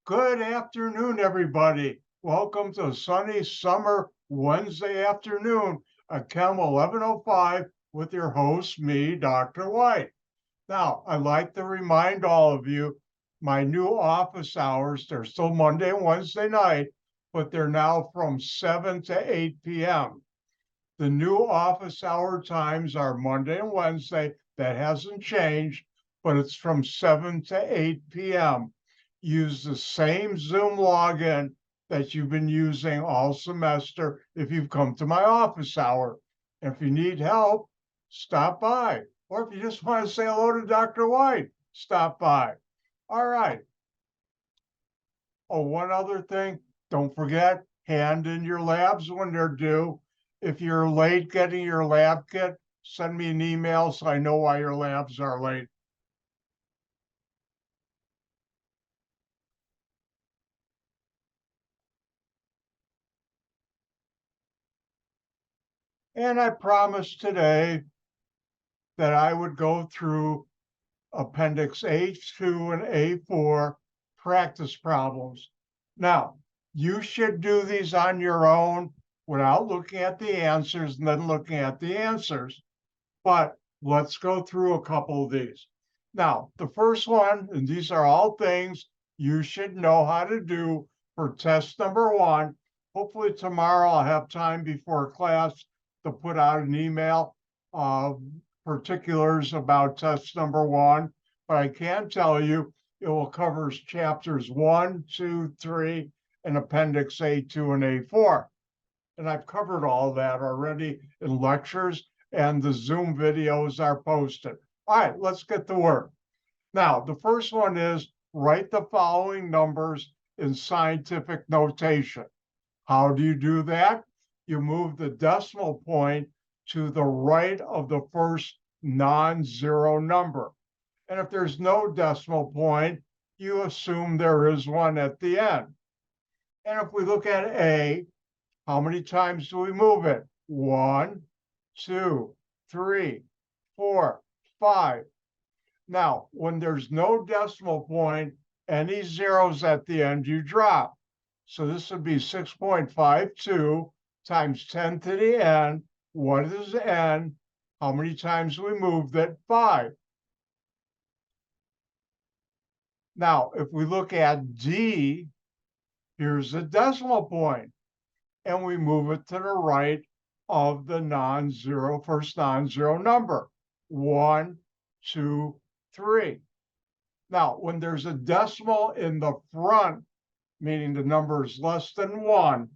Good afternoon, everybody. Welcome to sunny summer Wednesday afternoon at Chem 1105 with your host, me, Dr. White. Now, I'd like to remind all of you, my new office hours, they're still Monday and Wednesday night, but they're now from 7 to 8 p.m. The new office hour times are Monday and Wednesday. That hasn't changed, but it's from 7 to 8 p.m. Use the same Zoom login that you've been using all semester if you've come to my office hour. If you need help, stop by. Or if you just want to say hello to Dr. White, stop by. All right. Oh, one other thing, don't forget, hand in your labs when they're due. If you're late getting your lab kit, send me an email so I know why your labs are late. And I promised today that I would go through appendix A2 and A4 practice problems. Now, you should do these on your own without looking at the answers and then looking at the answers. But let's go through a couple of these. Now, the first one, and these are all things you should know how to do for test number one. Hopefully tomorrow I'll have time before class to put out an email of particulars about test number one. But I can tell you it will cover chapters 1, 2, 3, and appendix A2 and A4. And I've covered all that already in lectures, and the Zoom videos are posted. All right, let's get to work. Now, the first one is write the following numbers in scientific notation. How do you do that? You move the decimal point to the right of the first non-zero number. And if there's no decimal point, you assume there is one at the end. And if we look at A, how many times do we move it? 1, 2, 3, 4, 5. Now, when there's no decimal point, any zeros at the end, you drop. So this would be 6.52 times 10 to the n. What is n? How many times we moved it? 5. Now, if we look at D, here's the decimal point, and we move it to the right of the non-zero, first non-zero number. 1, 2, 3. Now, when there's a decimal in the front, meaning the number is less than 1,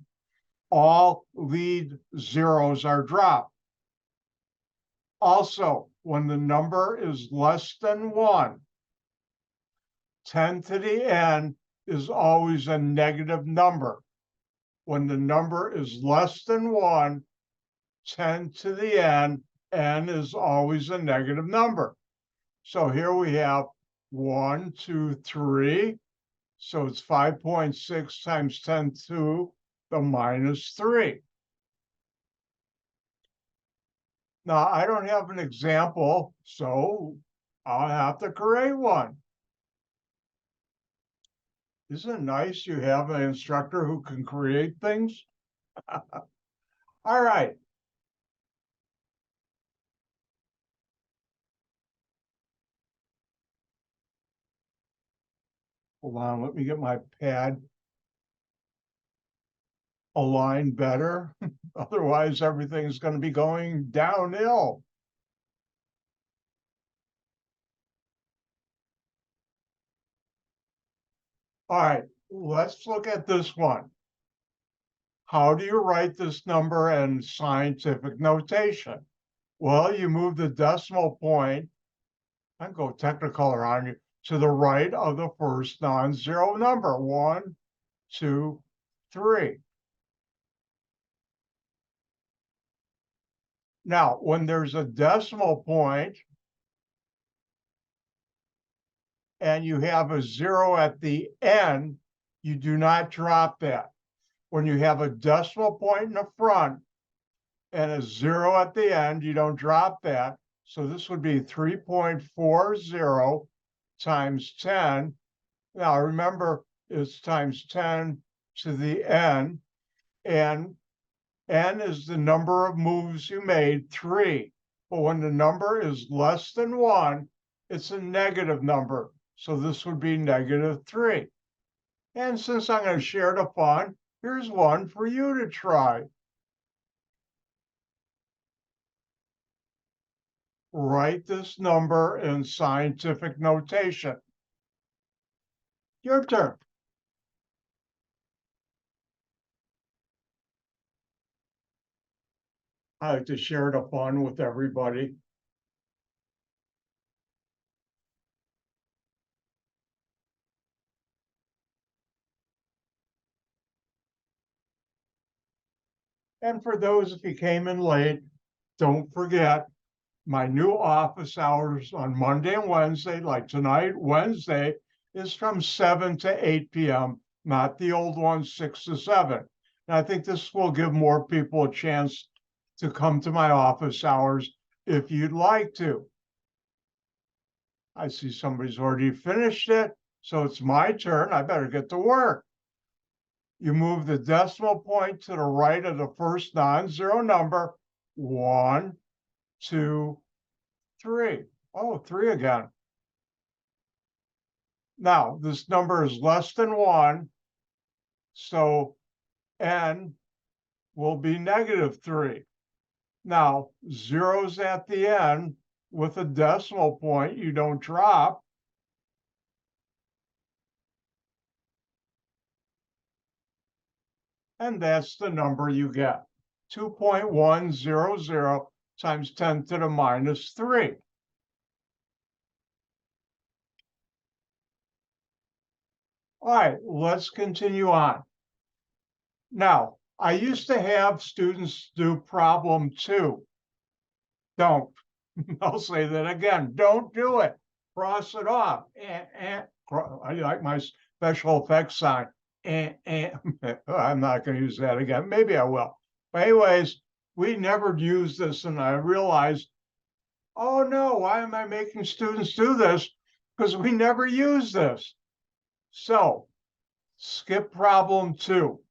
all lead zeros are dropped. Also, when the number is less than 1, 10 to the n is always a negative number. When the number is less than 1, 10 to the n is always a negative number. So here we have 1, 2, 3. So it's 5.6 times 10 to the minus 3. Now, I don't have an example, so I'll have to create one. Isn't it nice you have an instructor who can create things? All right. Hold on, let me get my pad aligned better. Otherwise, everything's going to be going downhill. All right, let's look at this one. How do you write this number in scientific notation? Well, you move the decimal point, I go Technicolor on you, to the right of the first non-zero number. 1, 2, 3. Now, when there's a decimal point and you have a 0 at the end, you do not drop that. When you have a decimal point in the front and a 0 at the end, you don't drop that. So this would be 3.40 times 10. Now, remember, is times 10 to the n, and n is the number of moves you made, 3. But when the number is less than 1, it's a negative number. So this would be -3. And since I'm going to share the fun, here's one for you to try. Write this number in scientific notation. Your turn. I like to share the fun with everybody. And for those, if you came in late, don't forget my new office hours on Monday and Wednesday, like tonight, Wednesday, is from 7 to 8 p.m., not the old one, 6 to 7. And I think this will give more people a chance to come to my office hours if you'd like to. I see somebody's already finished it, so it's my turn. I better get to work. You move the decimal point to the right of the first non-zero number. 1, 2, 3. Oh, 3 again. Now, this number is less than 1, so n will be -3. Now, zeros at the end with a decimal point you don't drop. And that's the number you get. 2.100 times 10 to the -3. All right, let's continue on. Now, I used to have students do problem 2. Don't. I'll say that again. Don't do it. Cross it off. I like my special effects sign. I'm not going to use that again. Maybe I will. But anyways, we never use this, and I realized, oh no, why am I making students do this? Because we never use this. So skip problem 2.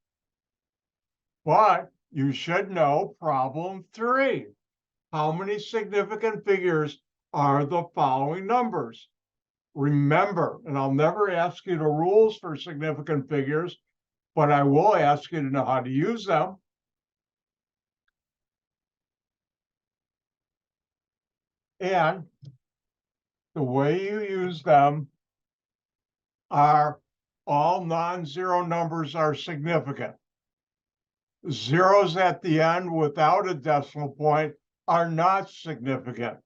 But you should know problem 3. How many significant figures are the following numbers? Remember, and I'll never ask you the rules for significant figures, but I will ask you to know how to use them. And the way you use them are all non-zero numbers are significant. Zeros at the end without a decimal point are not significant.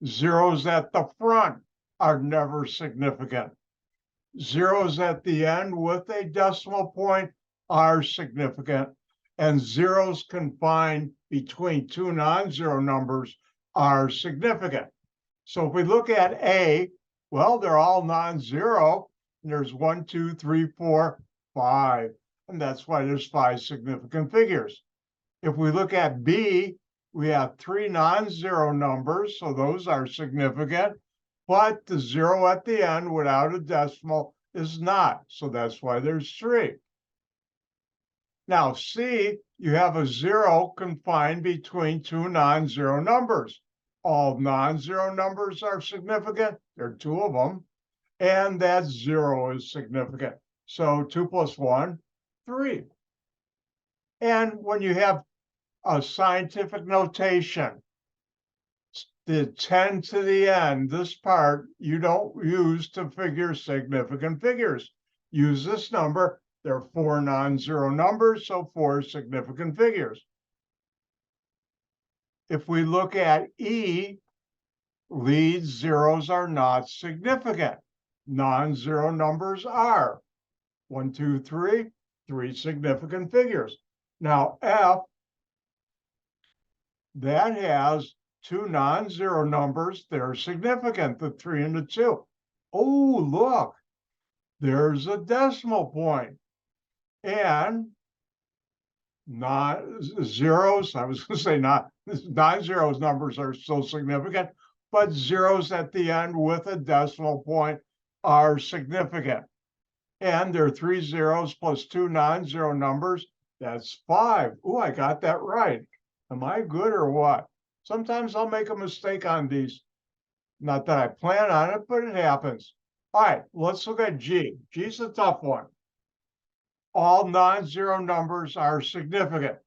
Zeros at the front are never significant. Zeros at the end with a decimal point are significant, and zeros confined between two non-zero numbers are significant. So if we look at A, well, they're all non-zero. There's 1, 2, 3, 4, 5, and that's why there's 5 significant figures. If we look at B, we have 3 non-zero numbers, so those are significant, but the 0 at the end without a decimal is not, so that's why there's 3. Now, C, you have a 0 confined between 2 non-zero numbers. All non-zero numbers are significant. There are 2 of them, and that 0 is significant. So 2 plus 1, 3. And when you have a scientific notation, the 10 to the end, this part you don't use to figure significant figures. Use this number. There are 4 non-zero numbers, so 4 significant figures. If we look at E, lead zeros are not significant. Non-zero numbers are. 1, 2, 3, 3 significant figures. Now F, that has 2 non-zero numbers. They're significant, the 3 and the 2. Oh, look, there's a decimal point. And zeros, I was going to say non-zeros numbers are still significant, but zeros at the end with a decimal point are significant. And there are 3 zeros plus 2 non-zero numbers. That's 5. Ooh, I got that right. Am I good or what? Sometimes I'll make a mistake on these. Not that I plan on it, but it happens. All right, let's look at G. G's a tough one. All non-zero numbers are significant.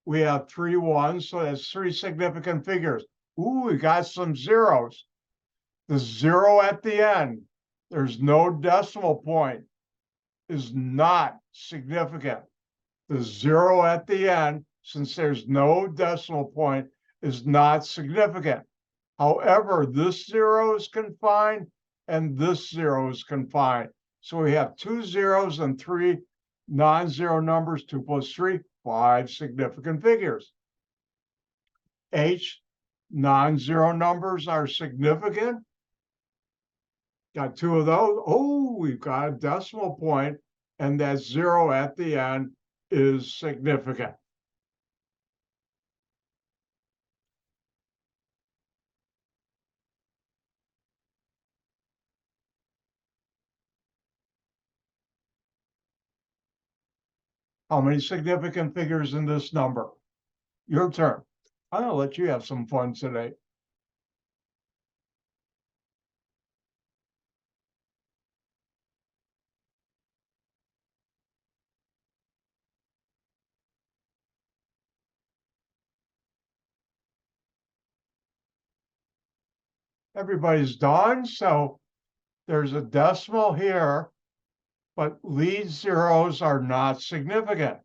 We have 3 ones, so that's 3 significant figures. Ooh, we got some zeros. The 0 at the end, there's no decimal point, is not significant. The 0 at the end, since there's no decimal point, is not significant. However, this 0 is confined and this 0 is confined. So we have 2 zeros and 3 non-zero numbers, 2 plus 3, 5 significant figures. H, non-zero numbers are significant. Got 2 of those. Oh, we've got a decimal point, and that 0 at the end is significant. How many significant figures in this number? Your turn. I'm going to let you have some fun today. Everybody's done. So there's a decimal here, but lead zeros are not significant.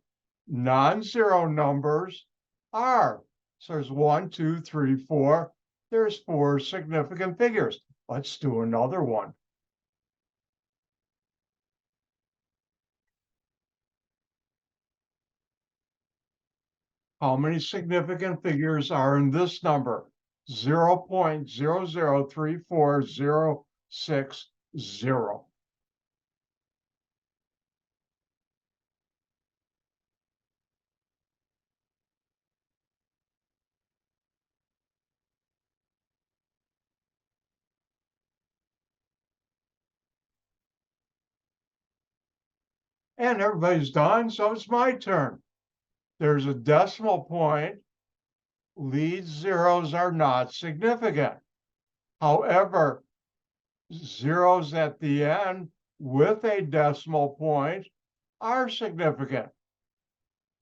Non-zero numbers are. So there's 1, 2, 3, 4. There's 4 significant figures. Let's do another one. How many significant figures are in this number? 0.0034060. And everybody's done, so it's my turn. There's a decimal point. Lead zeros are not significant. However, zeros at the end with a decimal point are significant.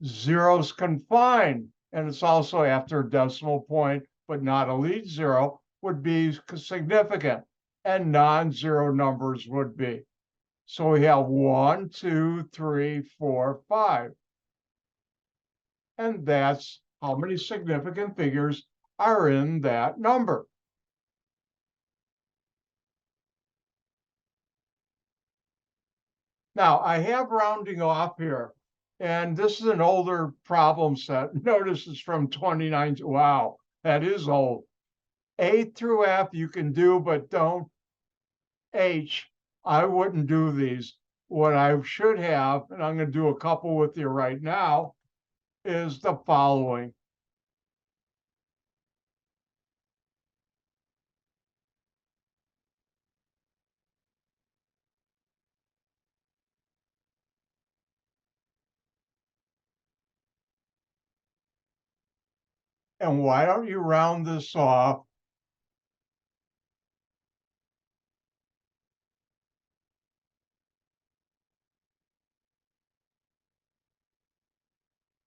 Zeros confined, and it's also after a decimal point, but not a lead zero, would be significant, and non-zero numbers would be. So we have 1, 2, 3, 4, 5. And that's how many significant figures are in that number. Now, I have rounding off here, and this is an older problem set. Notice it's from 29. Wow, that is old. A through F you can do, but don't. H, I wouldn't do these. What I should have, and I'm going to do a couple with you right now, is the following. And why don't you round this off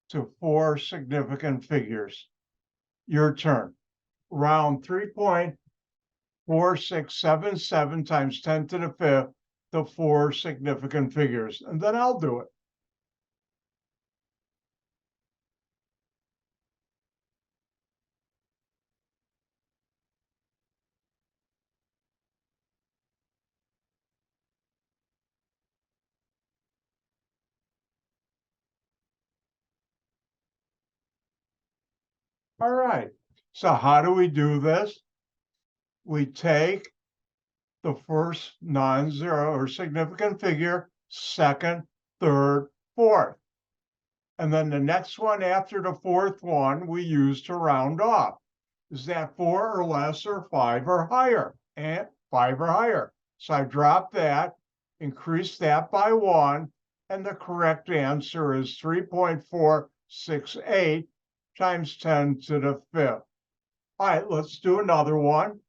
to 4 significant figures? Your turn. Round 3.4677 times 10 to the 5th to 4 significant figures, and then I'll do it. All right. So how do we do this? We take the first non-zero or significant figure, second, third, fourth. And then the next one after the fourth one, we use to round off. Is that 4 or less or 5 or higher? And 5 or higher. So I drop that increase that by 1, and the correct answer is 3.468 times 10 to the 5th. All right, let's do another one.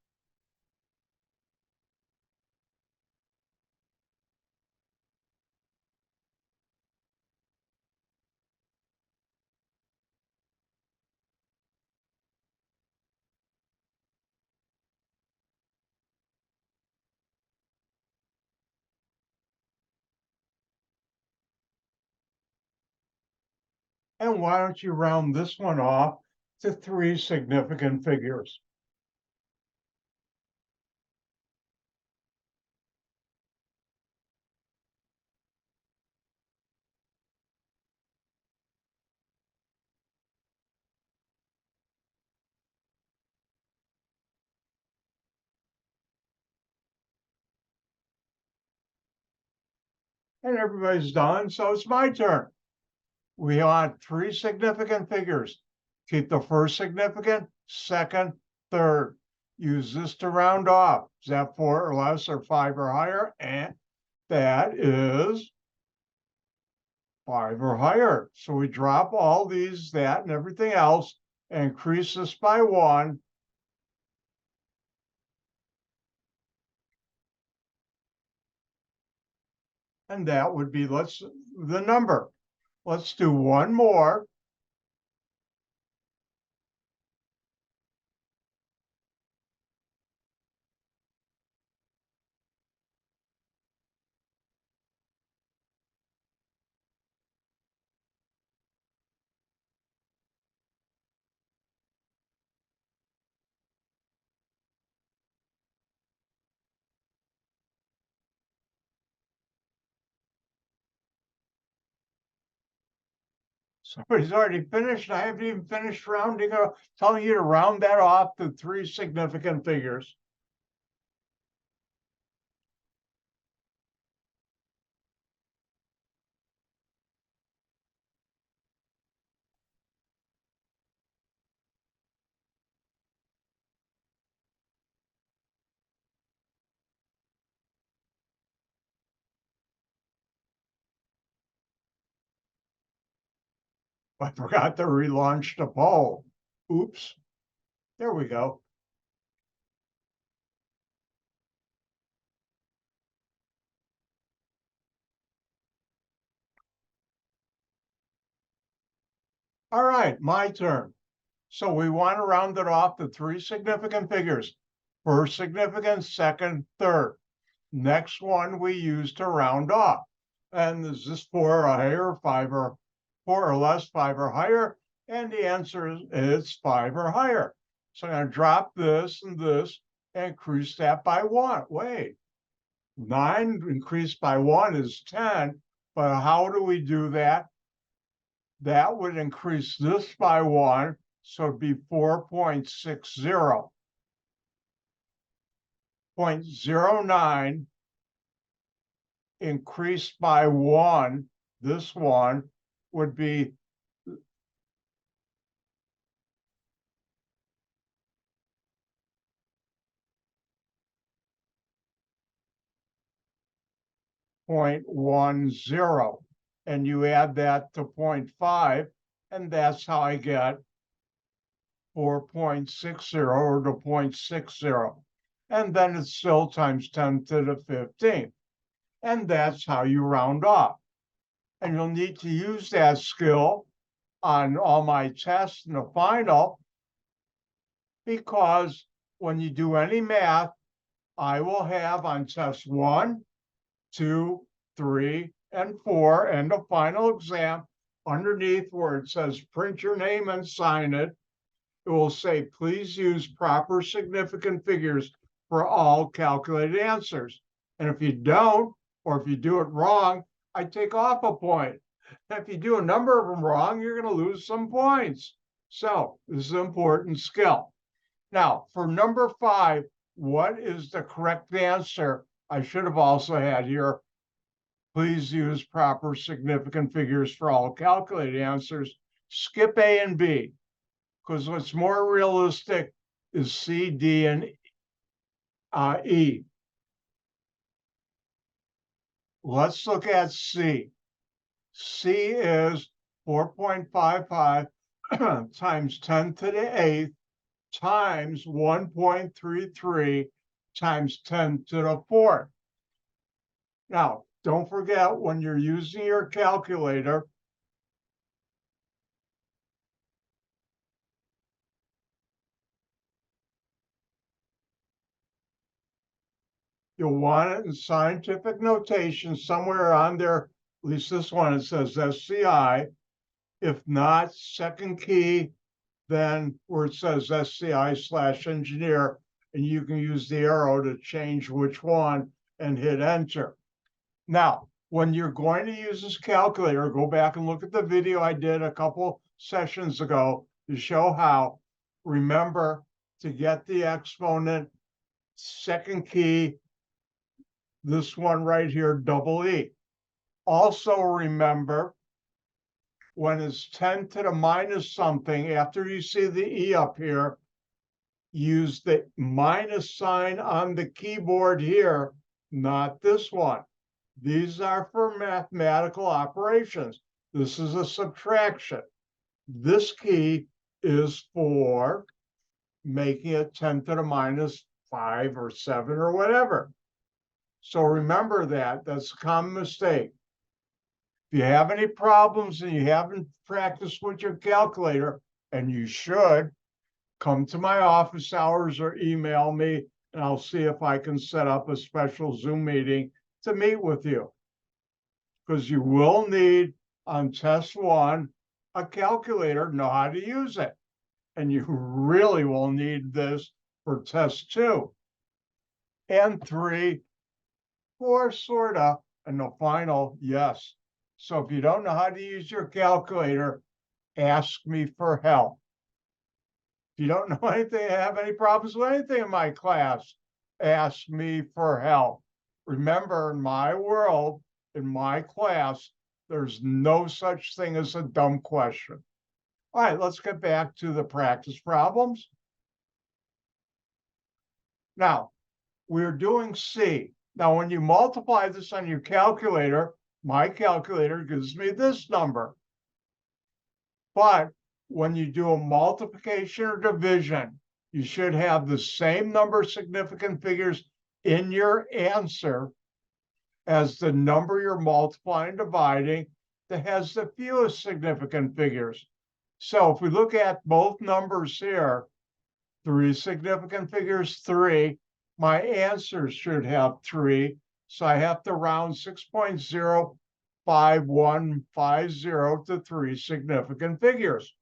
And why don't you round this one off to 3 significant figures? And everybody's done, so it's my turn. We want 3 significant figures. Keep the first significant, second, third. Use this to round off. Is that 4 or less or 5 or higher? And that is 5 or higher. So we drop all these, that, and everything else, and increase this by 1. And that would be the number. Let's do one more. Somebody's already finished. I haven't even finished rounding up, telling you to round that off to 3 significant figures. I forgot to relaunch the poll. Oops. There we go. All right, my turn. So we want to round it off to 3 significant figures. First significant, second, third. Next one we use to round off. And is this 4 or higher, 5 or 4 or less, 5 or higher? And the answer is it's 5 or higher. So I'm going to drop this and this and increase that by 1. Wait, 9 increased by 1 is 10. But how do we do that? That would increase this by 1, so it'd be 4.60. 0.09 increased by 1, this one would be 0.10. And you add that to 0.5, and that's how I get 4.60 or to 0.60. And then it's still times 10 to the 15th. And that's how you round off. And you'll need to use that skill on all my tests in the final, because when you do any math, I will have on test 1, 2, 3, and 4, and the final exam, underneath where it says print your name and sign it, it will say, please use proper significant figures for all calculated answers. And if you don't, or if you do it wrong, I take off a point. And if you do a number of them wrong, you're going to lose some points. So this is an important skill. Now, for number 5, what is the correct answer? I should have also had here, please use proper significant figures for all calculated answers. Skip A and B, because what's more realistic is C, D, and E. let's look at C. C is 4.55 times 10 to the 8th times 1.33 times 10 to the 4th. Now, don't forget when you're using your calculator, you'll want it in scientific notation somewhere on there, at least this one, it says SCI. If not, second key, then where it says SCI/engineer, and you can use the arrow to change which one and hit enter. Now, when you're going to use this calculator, go back and look at the video I did a couple sessions ago to show how. Remember to get the exponent, second key, this one right here, double E. Also remember, when it's 10 to the minus something, after you see the E up here, use the minus sign on the keyboard here, not this one. These are for mathematical operations. This is a subtraction. This key is for making it 10 to the minus 5 or 7 or whatever. So remember that. That's a common mistake. If you have any problems and you haven't practiced with your calculator, and you should, come to my office hours or email me, and I'll see if I can set up a special Zoom meeting to meet with you. Because you will need, on test 1, a calculator, know how to use it. And you really will need this for test 2. And 3, 4, sort of, and the final, yes. So if you don't know how to use your calculator, ask me for help. If you don't know anything, have any problems with anything in my class, ask me for help. Remember, in my world, in my class, there's no such thing as a dumb question. All right, let's get back to the practice problems. Now, we're doing C. Now, when you multiply this on your calculator, my calculator gives me this number. But when you do a multiplication or division, you should have the same number of significant figures in your answer as the number you're multiplying and dividing that has the fewest significant figures. So if we look at both numbers here, 3 significant figures, 3, my answer should have 3. So I have to round 6.05150 to 3 significant figures.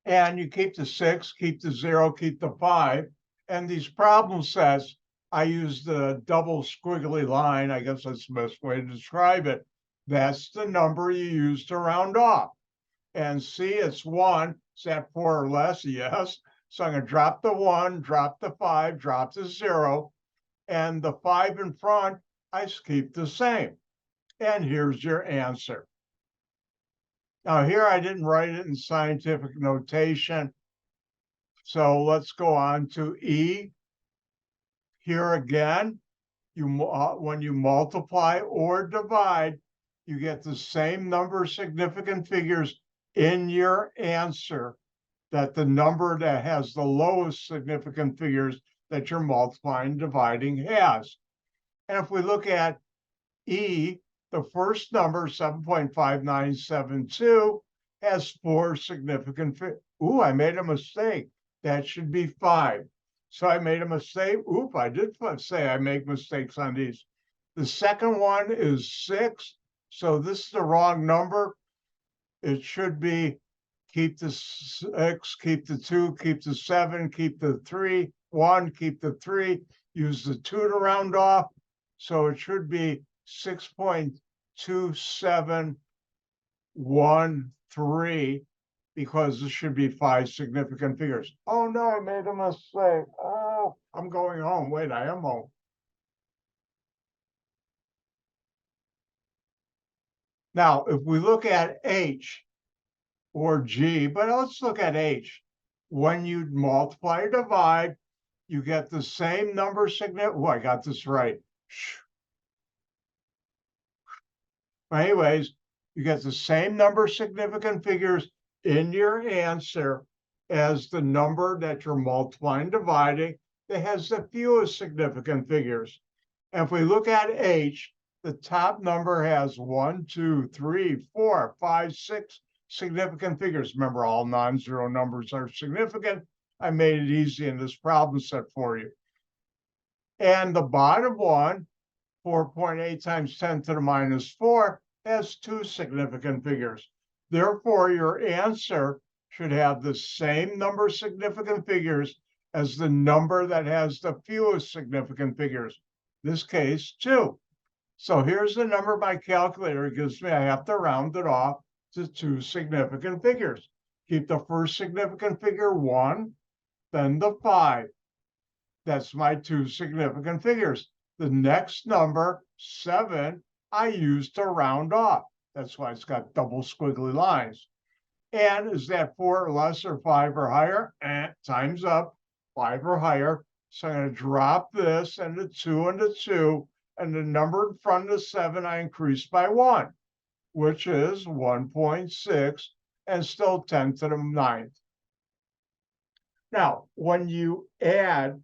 And you keep the 6, keep the 0, keep the 5. And these problem sets, I use the double squiggly line. I guess that's the best way to describe it. That's the number you use to round off. And see, it's 1. Is that 4 or less? Yes. So I'm going to drop the 1, drop the 5, drop the 0. And the 5 in front, I keep the same. And here's your answer. Now here I didn't write it in scientific notation. So let's go on to E. Here again, when you multiply or divide, you get the same number of significant figures in your answer that the number that has the lowest significant figures that you're multiplying and dividing has. And if we look at E, the first number, 7.5972, has 4 significant figures. Ooh, I made a mistake. That should be 5. So I made a mistake. Oop, I did say I make mistakes on these. The second one is 6. So this is the wrong number. It should be keep the 6, keep the 2, keep the 7, keep the 3, 1, keep the 3, use the 2 to round off. So it should be 6.2713, because this should be 5 significant figures. Oh no, I made a mistake. Oh, I'm going home. Wait, I am home. Now, if we look at H or G, but let's look at H. When you multiply or divide, you get the same number significant. Oh, I got this right. Anyways, you get the same number of significant figures in your answer as the number that you're multiplying, dividing, that has the fewest significant figures. And if we look at H, the top number has 1, 2, 3, 4, 5, 6 significant figures. Remember, all non-zero numbers are significant. I made it easy in this problem set for you. And the bottom one, 4.8 times 10 to the minus 4, has 2 significant figures. Therefore, your answer should have the same number of significant figures as the number that has the fewest significant figures. In this case, 2. So here's the number my calculator gives me. I have to round it off to 2 significant figures. Keep the first significant figure 1, then the 5. That's my 2 significant figures. The next number, 7, I use to round off. That's why it's got double squiggly lines. And is that 4 or less or 5 or higher? Time's up, 5 or higher. So I'm going to drop this and the 2 and the 2. And the number in front of the 7, I increase by 1, which is 1.6 and still 10 to the 9th. Now, when you add,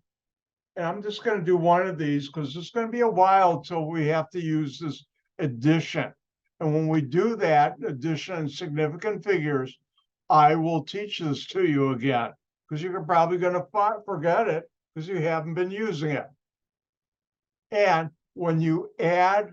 and I'm just going to do one of these because it's going to be a while until we have to use this addition. And when we do that, addition in significant figures, I will teach this to you again because you're probably going to forget it because you haven't been using it. And when you add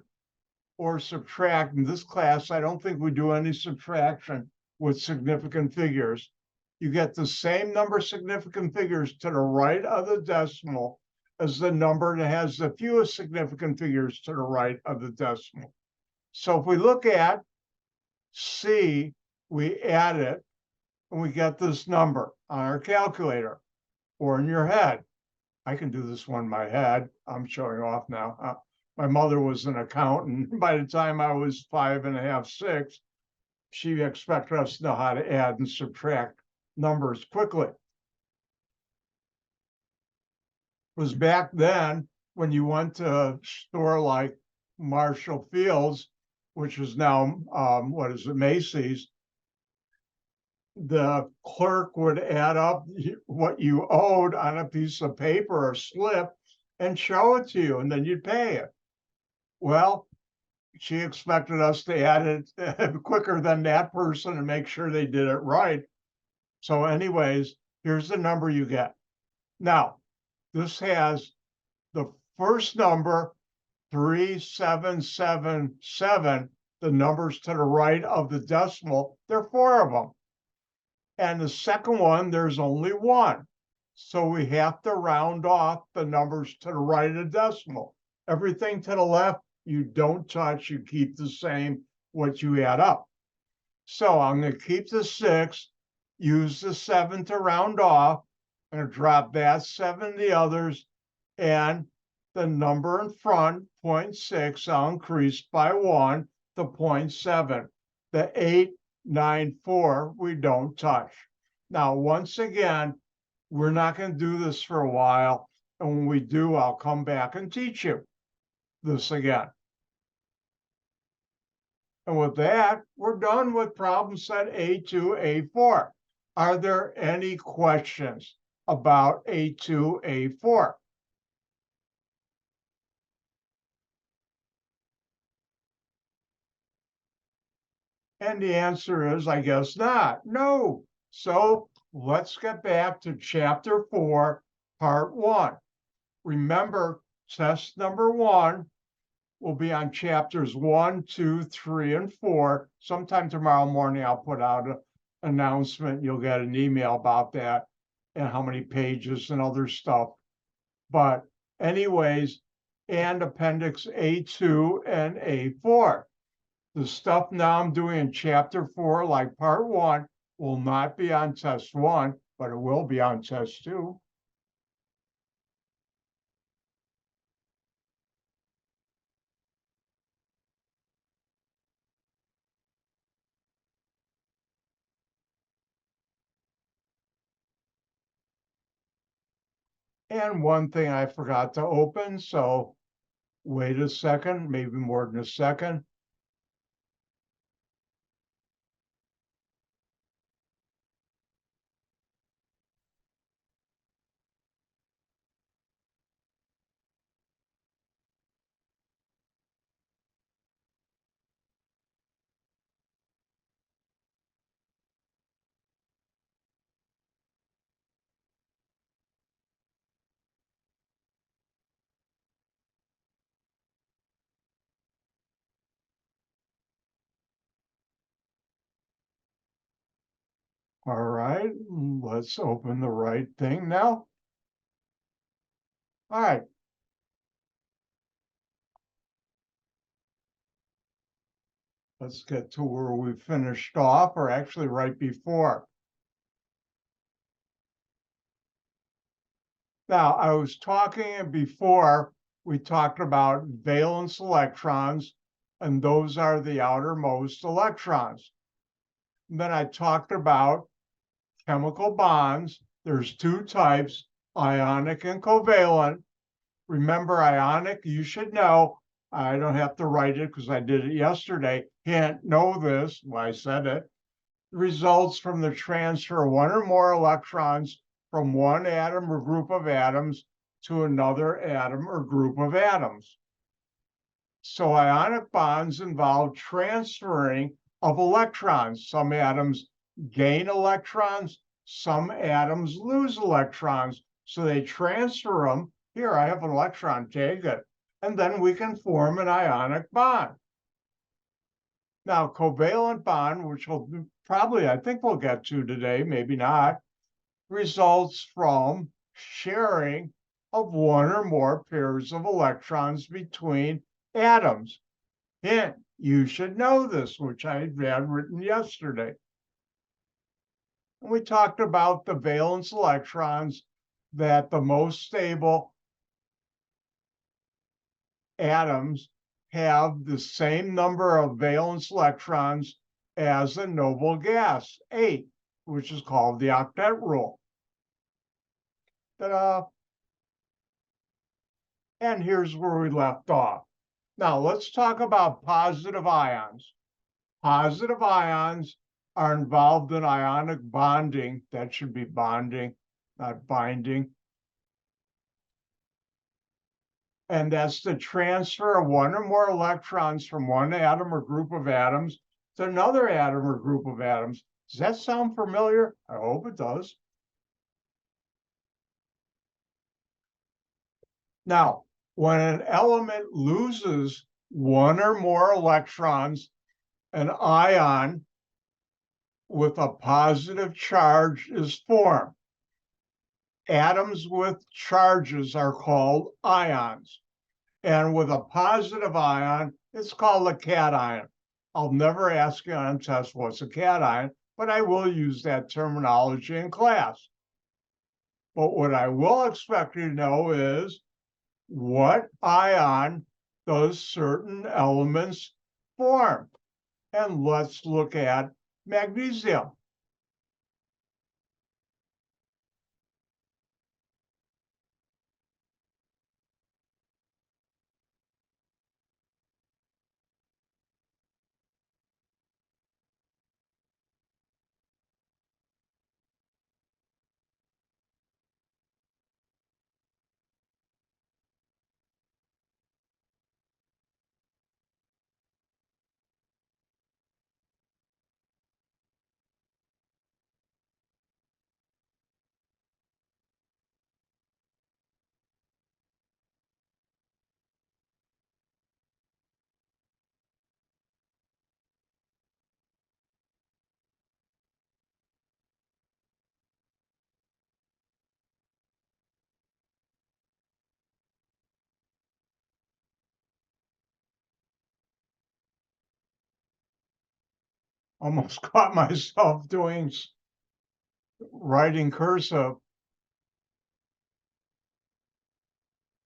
or subtract, in this class, I don't think we do any subtraction with significant figures. You get the same number of significant figures to the right of the decimal as the number that has the fewest significant figures to the right of the decimal. So if we look at C, we add it, and we get this number on our calculator or in your head. I can do this one in my head. I'm showing off now. My mother was an accountant. By the time I was 5.5, 6, she expected us to know how to add and subtract numbers quickly. Was back then when you went to a store like Marshall Field's, which is now, Macy's, the clerk would add up what you owed on a piece of paper or slip and show it to you, and then you'd pay it. Well, she expected us to add it quicker than that person and make sure they did it right. So anyways, here's the number you get. Now, this has the first number, 3777, the numbers to the right of the decimal. There are 4 of them. And the second one, there's only 1. So we have to round off the numbers to the right of the decimal. Everything to the left, you don't touch, you keep the same what you add up. So I'm going to keep the 6, use the 7 to round off. I'm going to drop that 7 the others, and the number in front, 0.6, I'll increase by 1 to 0.7. The 894, we don't touch. Now, once again, we're not going to do this for a while. And when we do, I'll come back and teach you this again. And with that, we're done with problem set A2, A4. Are there any questions about A2, A4? And the answer is, I guess not. No. So let's get back to chapter 4, part 1. Remember, test number 1 will be on chapters 1, 2, 3, and 4. Sometime tomorrow morning, I'll put out an announcement. You'll get an email about that and how many pages and other stuff. But anyways, and appendix A2 and A4. The stuff now I'm doing in chapter 4, like part 1, will not be on test 1, but it will be on test 2. And one thing I forgot to open, so wait a second, maybe more than a second. All right, let's open the right thing now. All right. Let's get to where we finished off, or actually right before. Now, I was talking before, we talked about valence electrons, and those are the outermost electrons. And then I talked about chemical bonds. There's two types, ionic and covalent. Remember, ionic, you should know. I don't have to write it because I did it yesterday. Can't know this. Well, I said it. Results from the transfer of one or more electrons from one atom or group of atoms to another atom or group of atoms. So ionic bonds involve transferring of electrons. Some atoms gain electrons, some atoms lose electrons. So they transfer them. Here, I have an electron, take it. And then we can form an ionic bond. Now, covalent bond, which will probably, I think we'll get to today, maybe not, results from sharing of one or more pairs of electrons between atoms. Hint, you should know this, which I had written yesterday. We talked about the valence electrons, that the most stable atoms have the same number of valence electrons as a noble gas, 8, which is called the octet rule. Ta-da! And here's where we left off. Now let's talk about positive ions. Positive ions are involved in ionic bonding. That should be bonding, not binding. And that's the transfer of one or more electrons from one atom or group of atoms to another atom or group of atoms. Does that sound familiar? I hope it does. Now, when an element loses one or more electrons, an ion with a positive charge is formed. Atoms with charges are called ions. And with a positive ion, it's called a cation. I'll never ask you on a test what's a cation, but I will use that terminology in class. But what I will expect you to know is what ion does certain elements form. And let's look at magnesium. Almost caught myself writing cursive.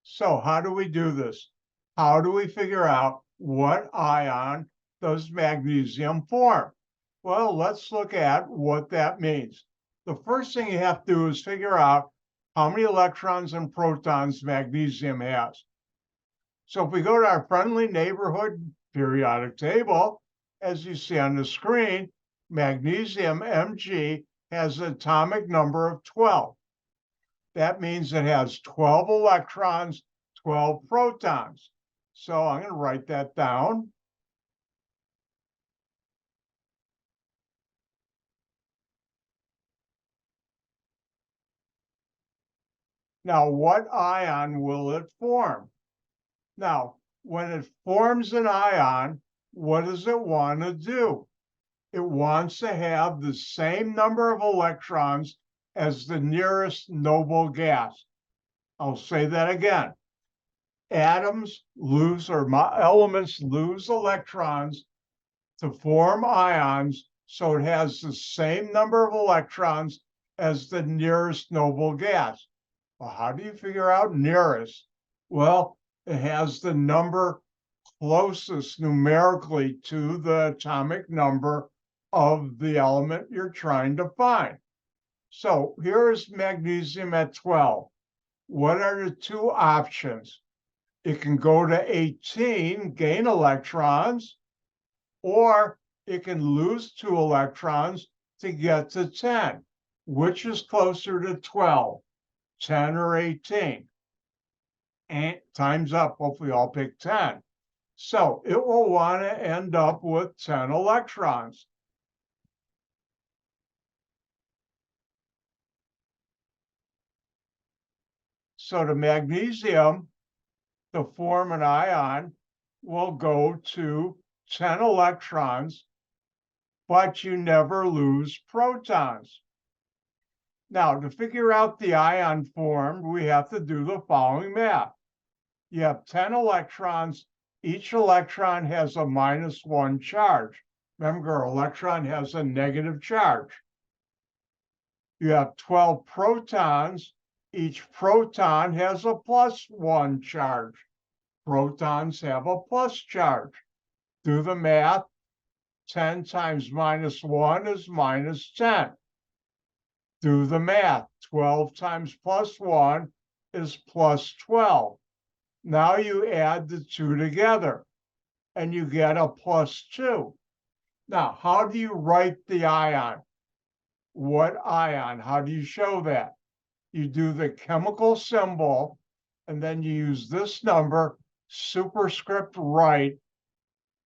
So how do we do this? How do we figure out what ion does magnesium form? Well, let's look at what that means. The first thing you have to do is figure out how many electrons and protons magnesium has. So if we go to our friendly neighborhood periodic table, as you see on the screen, magnesium, Mg, has an atomic number of 12. That means it has 12 electrons, 12 protons. So I'm going to write that down. Now, what ion will it form? Now, when it forms an ion, what does it want to do? It wants to have the same number of electrons as the nearest noble gas. I'll say that again. Atoms lose, or elements lose electrons to form ions, so it has the same number of electrons as the nearest noble gas. Well, how do you figure out nearest? Well, it has the number closest numerically to the atomic number of the element you're trying to find. So here is magnesium at 12. What are the two options? It can go to 18, gain electrons, or it can lose 2 electrons to get to 10. Which is closer to 12, 10 or 18? And time's up. Hopefully I'll pick 10. So it will want to end up with 10 electrons. So the magnesium, to form an ion, will go to 10 electrons, but you never lose protons. Now, to figure out the ion formed, we have to do the following math. You have 10 electrons. Each electron has a -1 charge. Remember, electron has a negative charge. You have 12 protons. Each proton has a +1 charge. Protons have a plus charge. Do the math. 10 times -1 is -10. Do the math. 12 times +1 is +12. Now you add the two together and you get a +2. Now, how do you write the ion? What ion? How do you show that? You do the chemical symbol, and then you use this number, superscript right,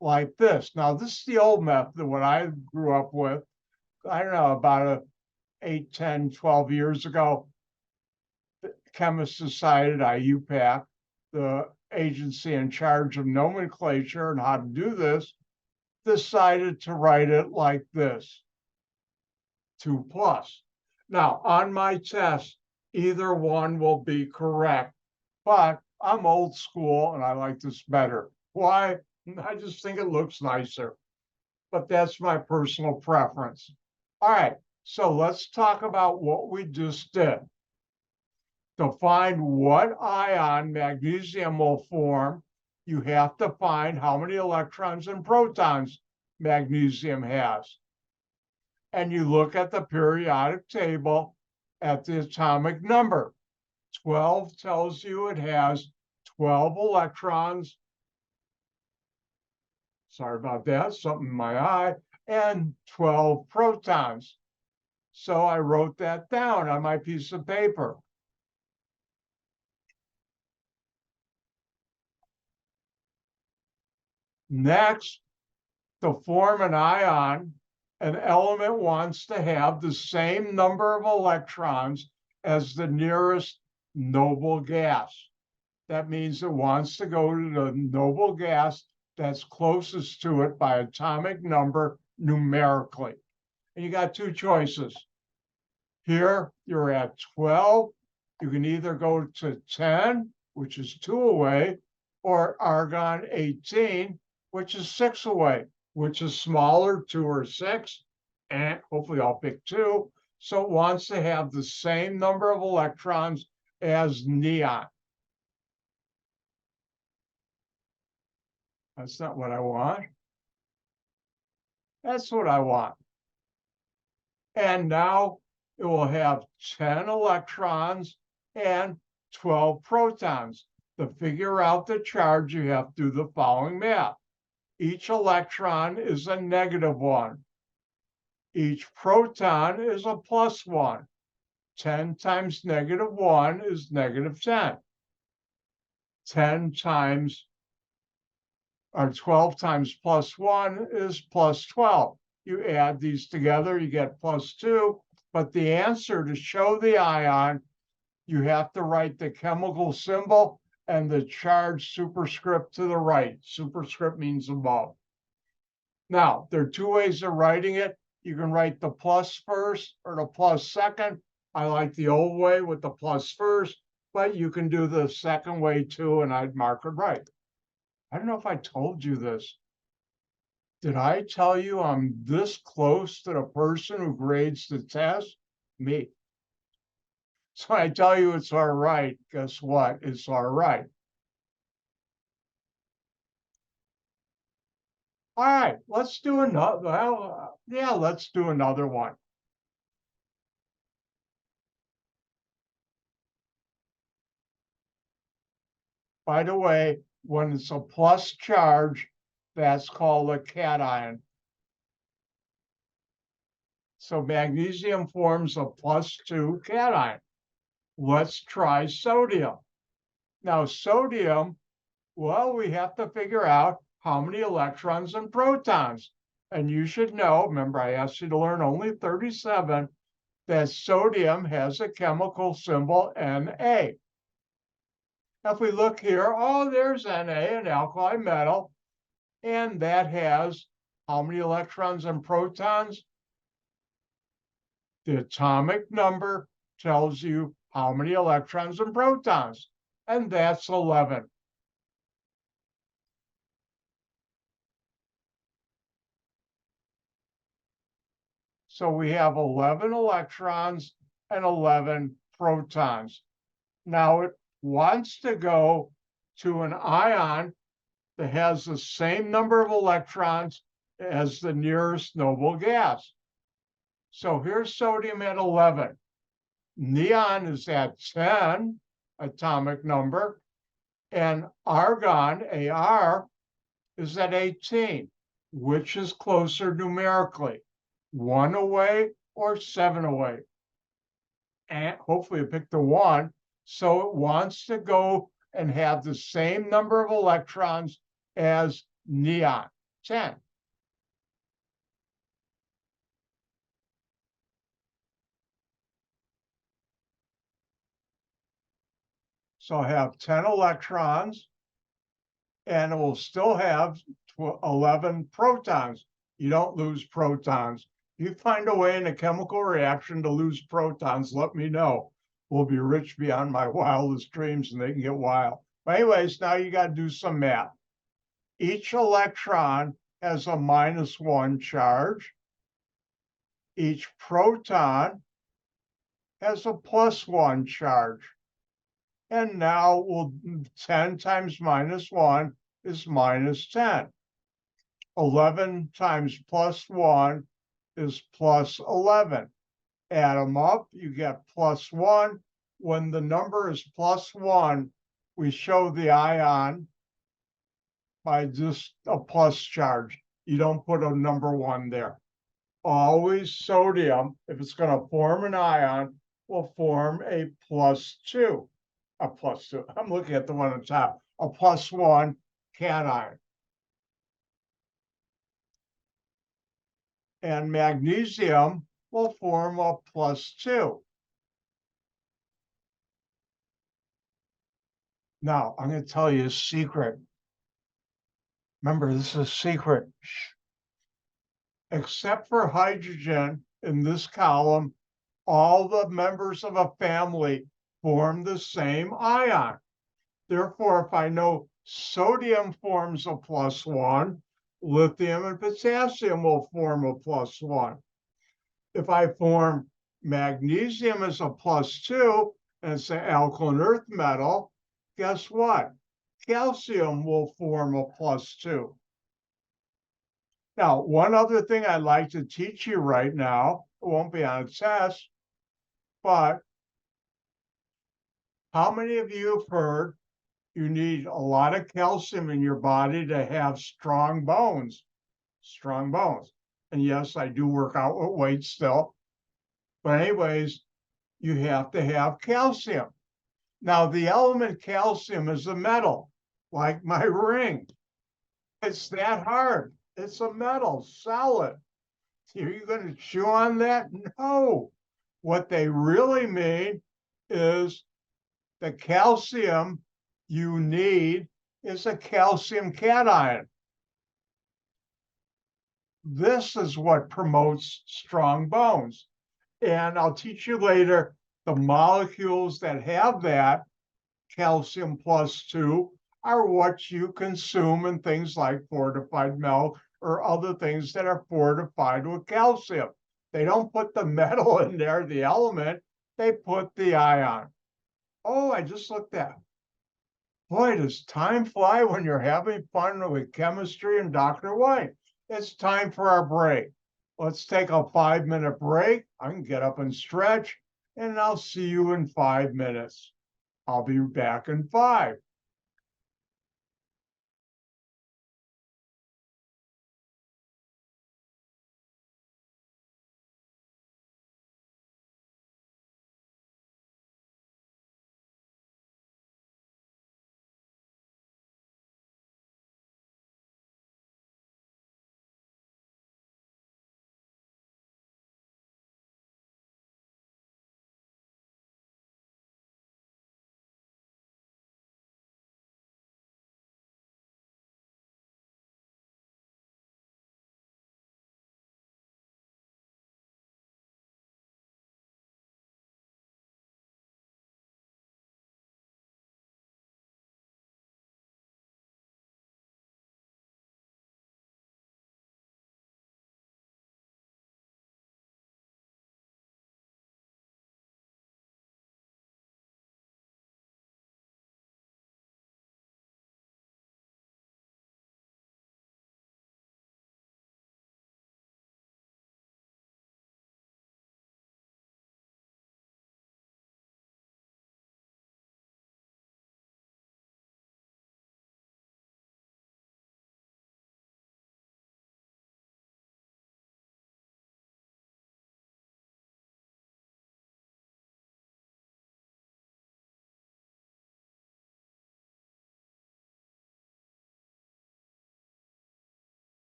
like this. Now, this is the old method, what I grew up with. I don't know, about 8, 10, 12 years ago, the chemists decided, IUPAC, the agency in charge of nomenclature and how to do this, decided to write it like this, 2+. Now, on my test, either one will be correct, but I'm old school and I like this better. Why? I just think it looks nicer, but that's my personal preference. All right, so let's talk about what we just did. To find what ion magnesium will form, you have to find how many electrons and protons magnesium has. And you look at the periodic table at the atomic number. 12 tells you it has 12 electrons. Sorry about that, something in my eye. And 12 protons. So I wrote that down on my piece of paper. Next, to form an ion, an element wants to have the same number of electrons as the nearest noble gas. That means it wants to go to the noble gas that's closest to it by atomic number numerically. And you got two choices. Here, you're at 12. You can either go to 10, which is 2 away, or argon 18, which is 6 away. Which is smaller, 2 or 6, and hopefully I'll pick 2. So it wants to have the same number of electrons as neon. That's not what I want. That's what I want. And now it will have 10 electrons and 12 protons. To figure out the charge, you have to do the following math. Each electron is a -1. Each proton is a +1. 10 times -1 is -10. 10 times or 12 times +1 is +12. You add these together, you get +2. But the answer, to show the ion, you have to write the chemical symbol and the charge superscript to the right. Superscript means above. Now, there are two ways of writing it. You can write the plus first or the plus second. I like the old way with the plus first, but you can do the second way too, and I'd mark it right. I don't know if I told you this. Did I tell you I'm this close to the person who grades the test? Me. So I tell you it's all right. Guess what? It's all right. All right, let's do another. Well, yeah, let's do another one. By the way, when it's a plus charge, that's called a cation. So magnesium forms a +2 cation. Let's try sodium. Now, sodium, well, we have to figure out how many electrons and protons. And you should know, remember, I asked you to learn only 37, that sodium has a chemical symbol Na. If we look here, oh, there's Na, an alkali metal, and that has how many electrons and protons? The atomic number tells you how many electrons and protons, and that's 11. So we have 11 electrons and 11 protons. Now it wants to go to an ion that has the same number of electrons as the nearest noble gas. So here's sodium at 11. Neon is at 10 atomic number, and argon, Ar, is at 18. Which is closer numerically, 1 away or 7 away? And hopefully it picked the 1. So it wants to go and have the same number of electrons as neon, 10. So I have 10 electrons, and it will still have 11 protons. You don't lose protons. If you find a way in a chemical reaction to lose protons, let me know. We'll be rich beyond my wildest dreams, and they can get wild. But anyways, now you got to do some math. Each electron has a -1 charge. Each proton has a +1 charge. And now 10 times -1 is -10. 11 times +1 is +11. Add them up, you get +1. When the number is +1, we show the ion by just a plus charge. You don't put a number 1 there. Always sodium, if it's going to form an ion, will form a +2. A +2. I'm looking at the one on top. A +1 cation. And magnesium will form a +2. Now, I'm going to tell you a secret. Remember, this is a secret. Except for hydrogen in this column, all the members of a family form the same ion. Therefore, if I know sodium forms a +1, lithium and potassium will form a +1. If I form magnesium as a +2, and it's an alkaline earth metal, guess what? Calcium will form a +2. Now, one other thing I'd like to teach you right now, it won't be on a test, but How many of you have heard you need a lot of calcium in your body to have strong bones? Strong bones. And yes, I do work out with weights still. But anyways, you have to have calcium. Now, the element calcium is a metal, like my ring. It's that hard. It's a metal, solid. Are you going to chew on that? No. What they really mean is the calcium you need is a calcium cation. This is what promotes strong bones. And I'll teach you later the molecules that have that calcium plus 2 are what you consume in things like fortified milk or other things that are fortified with calcium. They don't put the metal in there, the element, they put the ion. Oh, I just looked at. Boy, does time fly when you're having fun with chemistry and Dr. White. It's time for our break. Let's take a 5-minute break. I can get up and stretch, and I'll see you in 5 minutes. I'll be back in 5.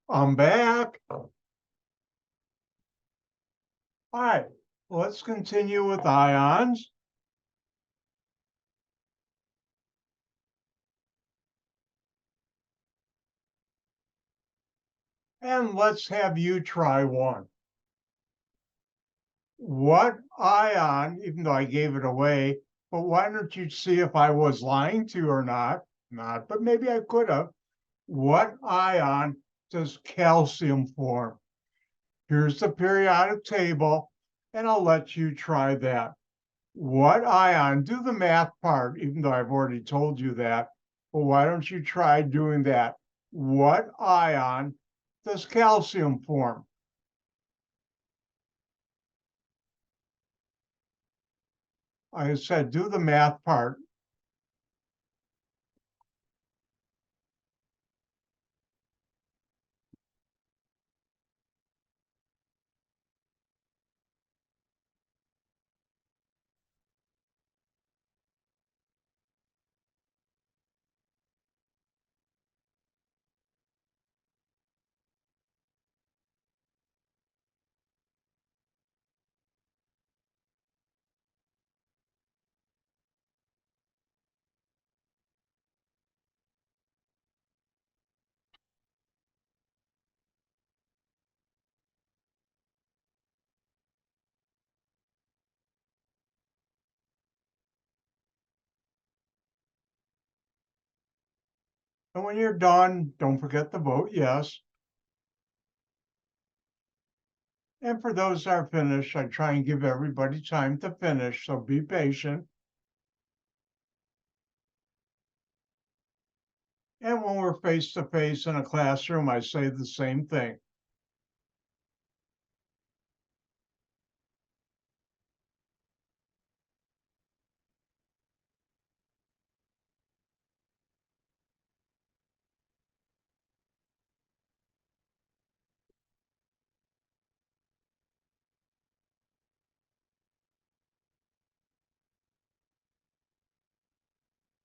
I'm back. All right, let's continue with ions. And let's have you try one. What ion, even though I gave it away, but why don't you see if I was lying to you or not? Not, but maybe I could have. What ion does calcium form? Here's the periodic table, and I'll let you try that. What ion, do the math part, even though I've already told you that, but why don't you try doing that? What ion does calcium form? I said, do the math part. And when you're done, don't forget to vote yes. And for those that are finished, I try and give everybody time to finish, so be patient. And when we're face to face in a classroom, I say the same thing.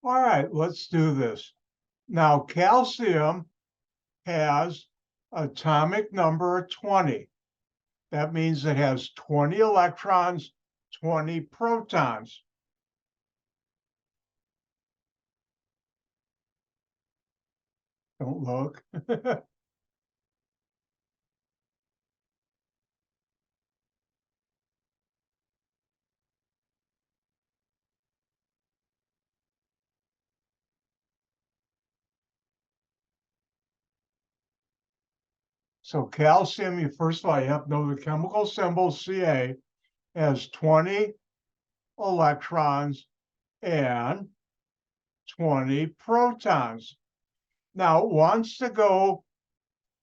All right, let's do this. Now, calcium has atomic number 20. That means it has 20 electrons, 20 protons. Don't look. So calcium, first of all, you have to know the chemical symbol Ca has 20 electrons and 20 protons. Now, it wants to go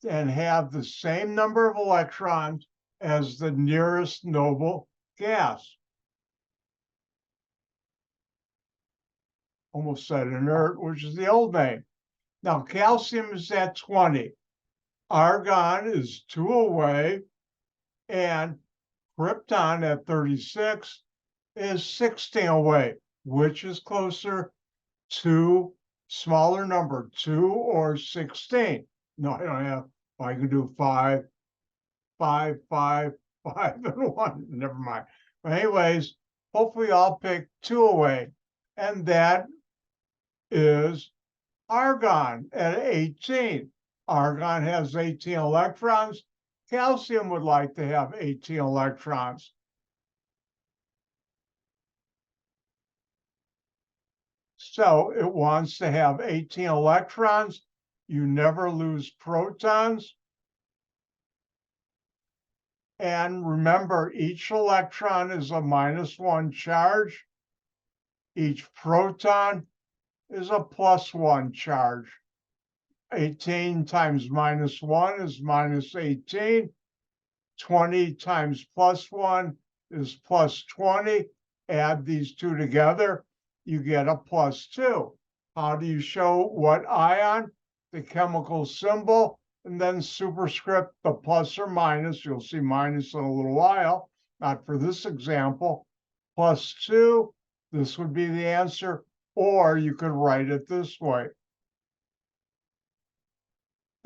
and have the same number of electrons as the nearest noble gas. Almost said inert, which is the old name. Now, calcium is at 20. Argon is 2 away, and krypton at 36 is 16 away. Which is closer to smaller number, 2 or 16? No, I don't have. I can do 5, 5, 5, 5, and 1. Never mind. But anyways, hopefully I'll pick 2 away. And that is argon at 18. Argon has 18 electrons. Calcium would like to have 18 electrons. So it wants to have 18 electrons. You never lose protons. And remember, each electron is a -1 charge. Each proton is a +1 charge. 18 times -1 is -18. 20 times +1 is +20. Add these two together, you get a +2. How do you show what ion? The chemical symbol, and then superscript the plus or minus. You'll see minus in a little while, not for this example. +2, this would be the answer, or you could write it this way.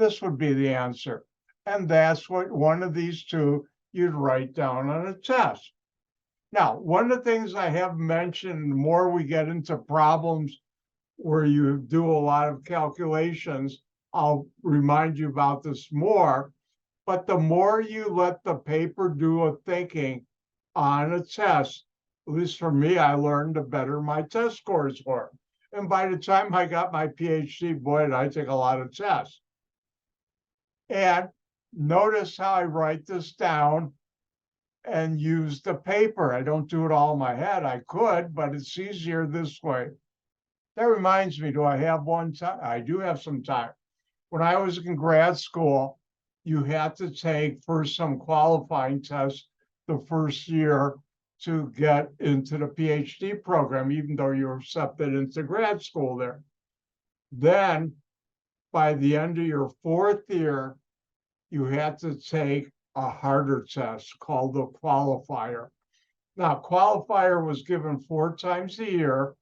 this would be the answer. And that's what one of these two you'd write down on a test. Now, one of the things I have mentioned, the more we get into problems where you do a lot of calculations, I'll remind you about this more. But the more you let the paper do a thinking on a test, at least for me, I learned the better my test scores were. And by the time I got my PhD, boy, did I take a lot of tests. And notice how I write this down and use the paper. I don't do it all in my head. I could, but it's easier this way. That reminds me, do I have one time? I do have some time. When I was in grad school, you had to take first some qualifying tests the first year to get into the PhD program, even though you were accepted into grad school there. Then by the end of your fourth year, you had to take a harder test called the qualifier. Now, qualifier was given 4 times a year,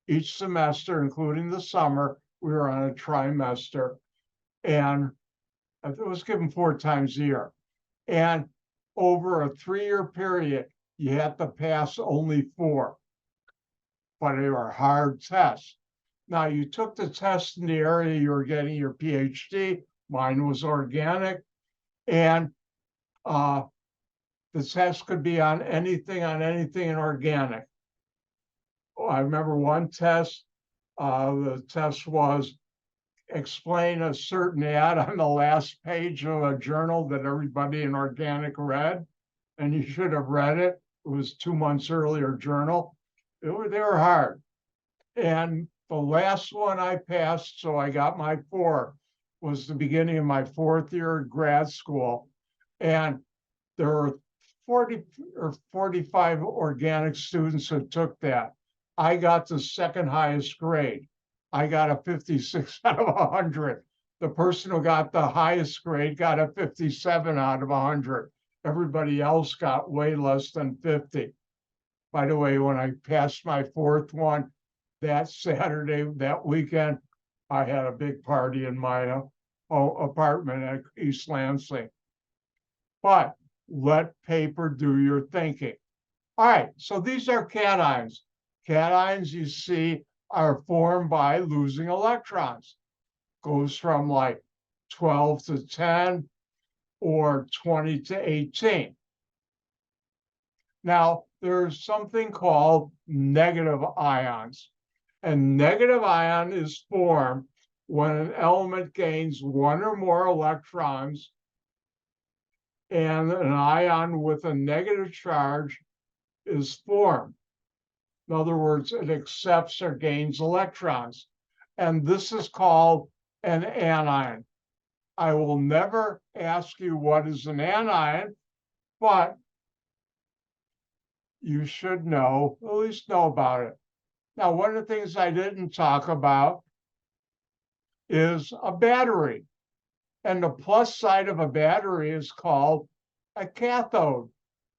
each semester, including the summer. We were on a trimester, and it was given 4 times a year. And over a 3-year period, you had to pass only 4, but they were hard tests. Now, you took the test in the area you were getting your PhD. Mine was organic, and the test could be on anything in organic. I remember one test, the test was explain a certain ad on the last page of a journal that everybody in organic read, and you should have read it. It was 2 months earlier journal. They were hard. And the last one I passed, so I got my 4, was the beginning of my 4th year at grad school. And there were 40 or 45 organic students who took that. I got the second highest grade. I got a 56 out of 100. The person who got the highest grade got a 57 out of 100. Everybody else got way less than 50. By the way, when I passed my 4th one, that Saturday, that weekend, I had a big party in my apartment at East Lansing. But let paper do your thinking. All right, so these are cations. Cations, you see, are formed by losing electrons. Goes from like 12 to 10 or 20 to 18. Now, there's something called negative ions. And negative ion is formed when an element gains 1 or more electrons, and an ion with a negative charge is formed. In other words, it accepts or gains electrons. And this is called an anion. I will never ask you what is an anion, but you should know, at least know about it. Now, one of the things I didn't talk about is a battery. And the plus side of a battery is called a cathode,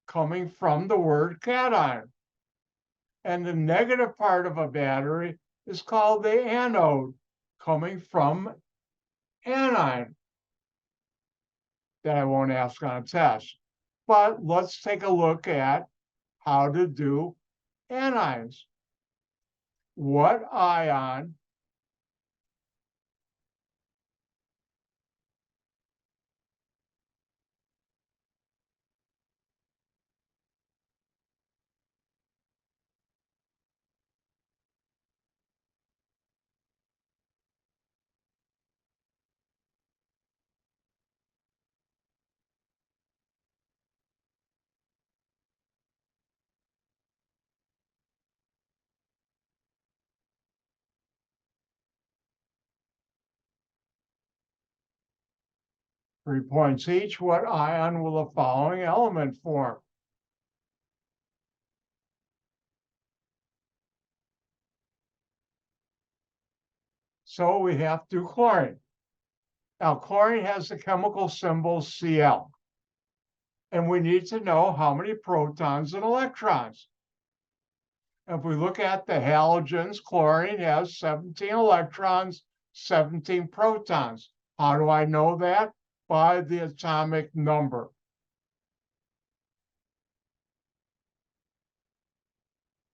coming from the word cation. And the negative part of a battery is called the anode, coming from anion. That I won't ask on a test. But let's take a look at how to do anions. What ion Three points each. What ion will the following element form? So we have to do chlorine. Now, chlorine has the chemical symbol Cl. And we need to know how many protons and electrons. If we look at the halogens, chlorine has 17 electrons, 17 protons. How do I know that? By the atomic number.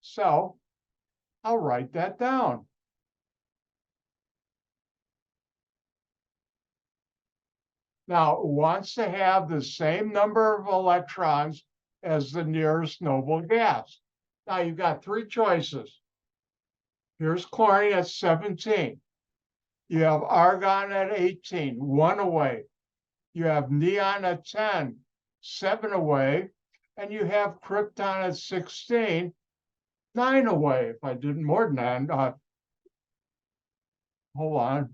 So I'll write that down. Now, it wants to have the same number of electrons as the nearest noble gas. Now, you've got three choices. Here's chlorine at 17. You have argon at 18, 1 away. You have neon at 10, 7 away. And you have krypton at 16, 9 away. If I did more than that, hold on.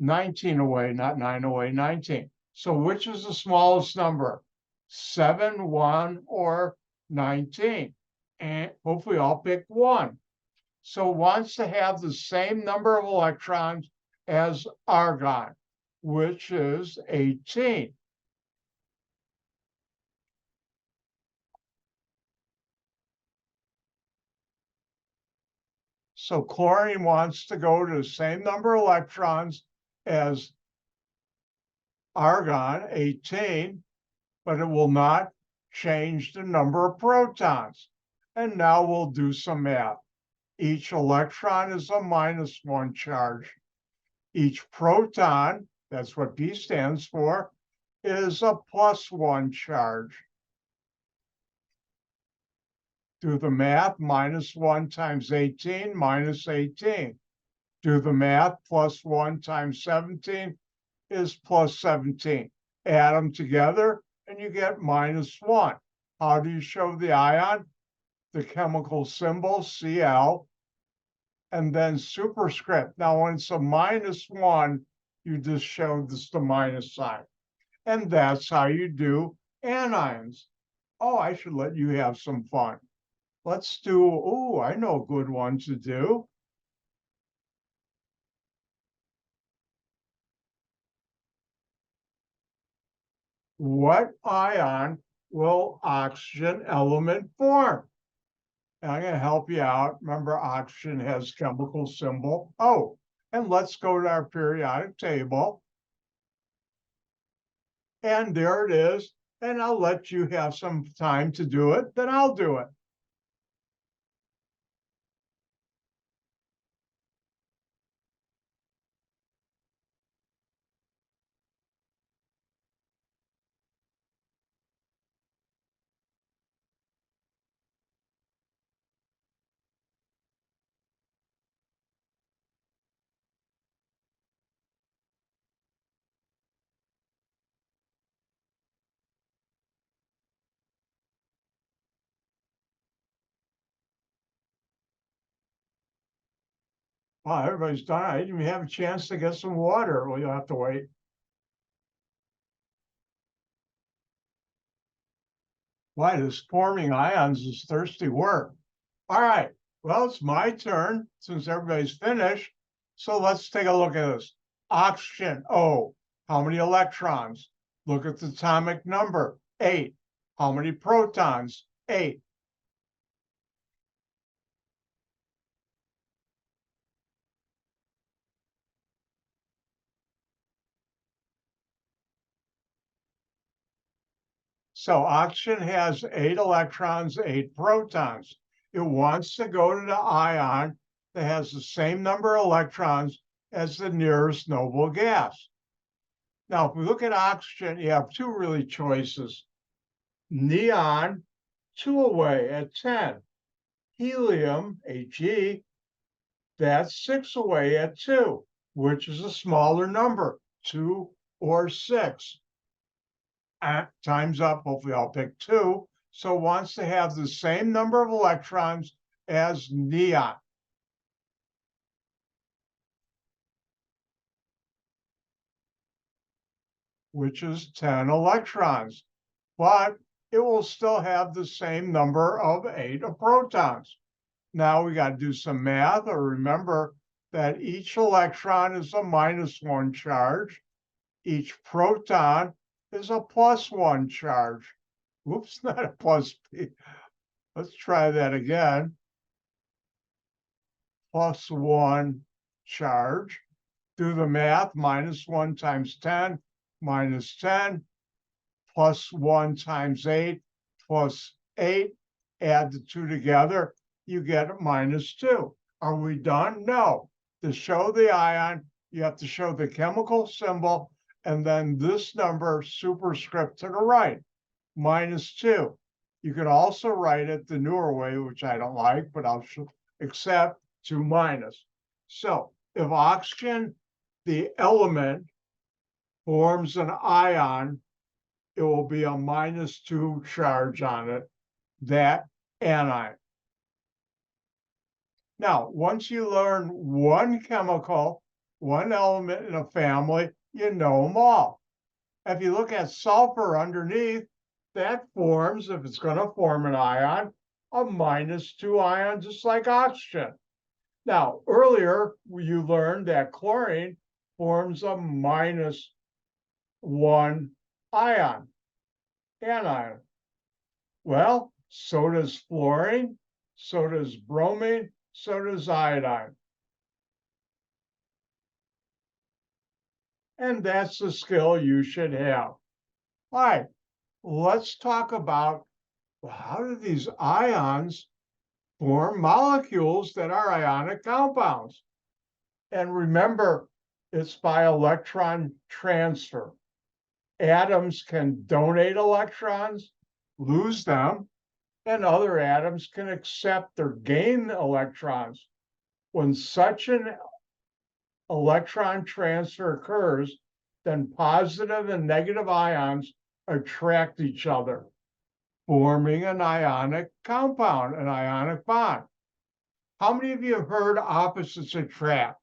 19 away, not 9 away, 19. So which is the smallest number? 7, 1, or 19? And hopefully I'll pick 1. So it wants to have the same number of electrons as argon, which is 18. So chlorine wants to go to the same number of electrons as argon, 18, but it will not change the number of protons. And now we'll do some math. Each electron is a -1 charge. Each proton, that's what P stands for, is a +1 charge. Do the math, -1 times 18, -18. Do the math, +1 times 17 is +17. Add them together and you get -1. How do you show the ion? The chemical symbol, Cl, and then superscript. Now, when it's a -1, you just show this the minus sign. And that's how you do anions. Oh, I should let you have some fun. Let's do, oh, I know a good one to do. What ion will oxygen element form? And I'm going to help you out. Remember, oxygen has chemical symbol O. And let's go to our periodic table. And there it is. And I'll let you have some time to do it, then I'll do it. Wow, everybody's done. I didn't even have a chance to get some water. Well, you'll have to wait. Why, this forming ions is thirsty work. All right, well, it's my turn since everybody's finished. So let's take a look at this. Oxygen, O. How many electrons? Look at the atomic number, 8. How many protons? 8. So oxygen has 8 electrons, 8 protons. It wants to go to the ion that has the same number of electrons as the nearest noble gas. Now, if we look at oxygen, you have two really choices. Neon, 2 away at 10. Helium, He, that's 6 away at 2, which is a smaller number, 2 or 6. Time's up. Hopefully I'll pick 2. So it wants to have the same number of electrons as neon. Which is 10 electrons. But it will still have the same number of 8 protons. Now we got to do some math, or remember that each electron is a -1 charge. Each proton is a +1 charge. Oops, not a plus P. Let's try that again. +1 charge. Do the math. -1 times 10 minus 10 plus 1 times 8 plus 8. Add the two together, you get -2. Are we done? No. To show the ion, you have to show the chemical symbol and then this number superscript to the right, -2. You can also write it the newer way, which I don't like, but I'll accept 2 minus. So if oxygen, the element, forms an ion, it will be a -2 charge on it, that anion. Now, once you learn one chemical, one element in a family, you know them all. If you look at sulfur underneath, that forms, if it's going to form an ion, a -2 ion, just like oxygen. Now, earlier, you learned that chlorine forms a -1 ion, anion. Well, so does fluorine, so does bromine, so does iodine. And that's the skill you should have. All right, let's talk about how do these ions form molecules that are ionic compounds. And remember, it's by electron transfer. Atoms can donate electrons, lose them, and other atoms can accept or gain electrons. When such an electron transfer occurs, then positive and negative ions attract each other, forming an ionic compound, an ionic bond. How many of you have heard opposites attract?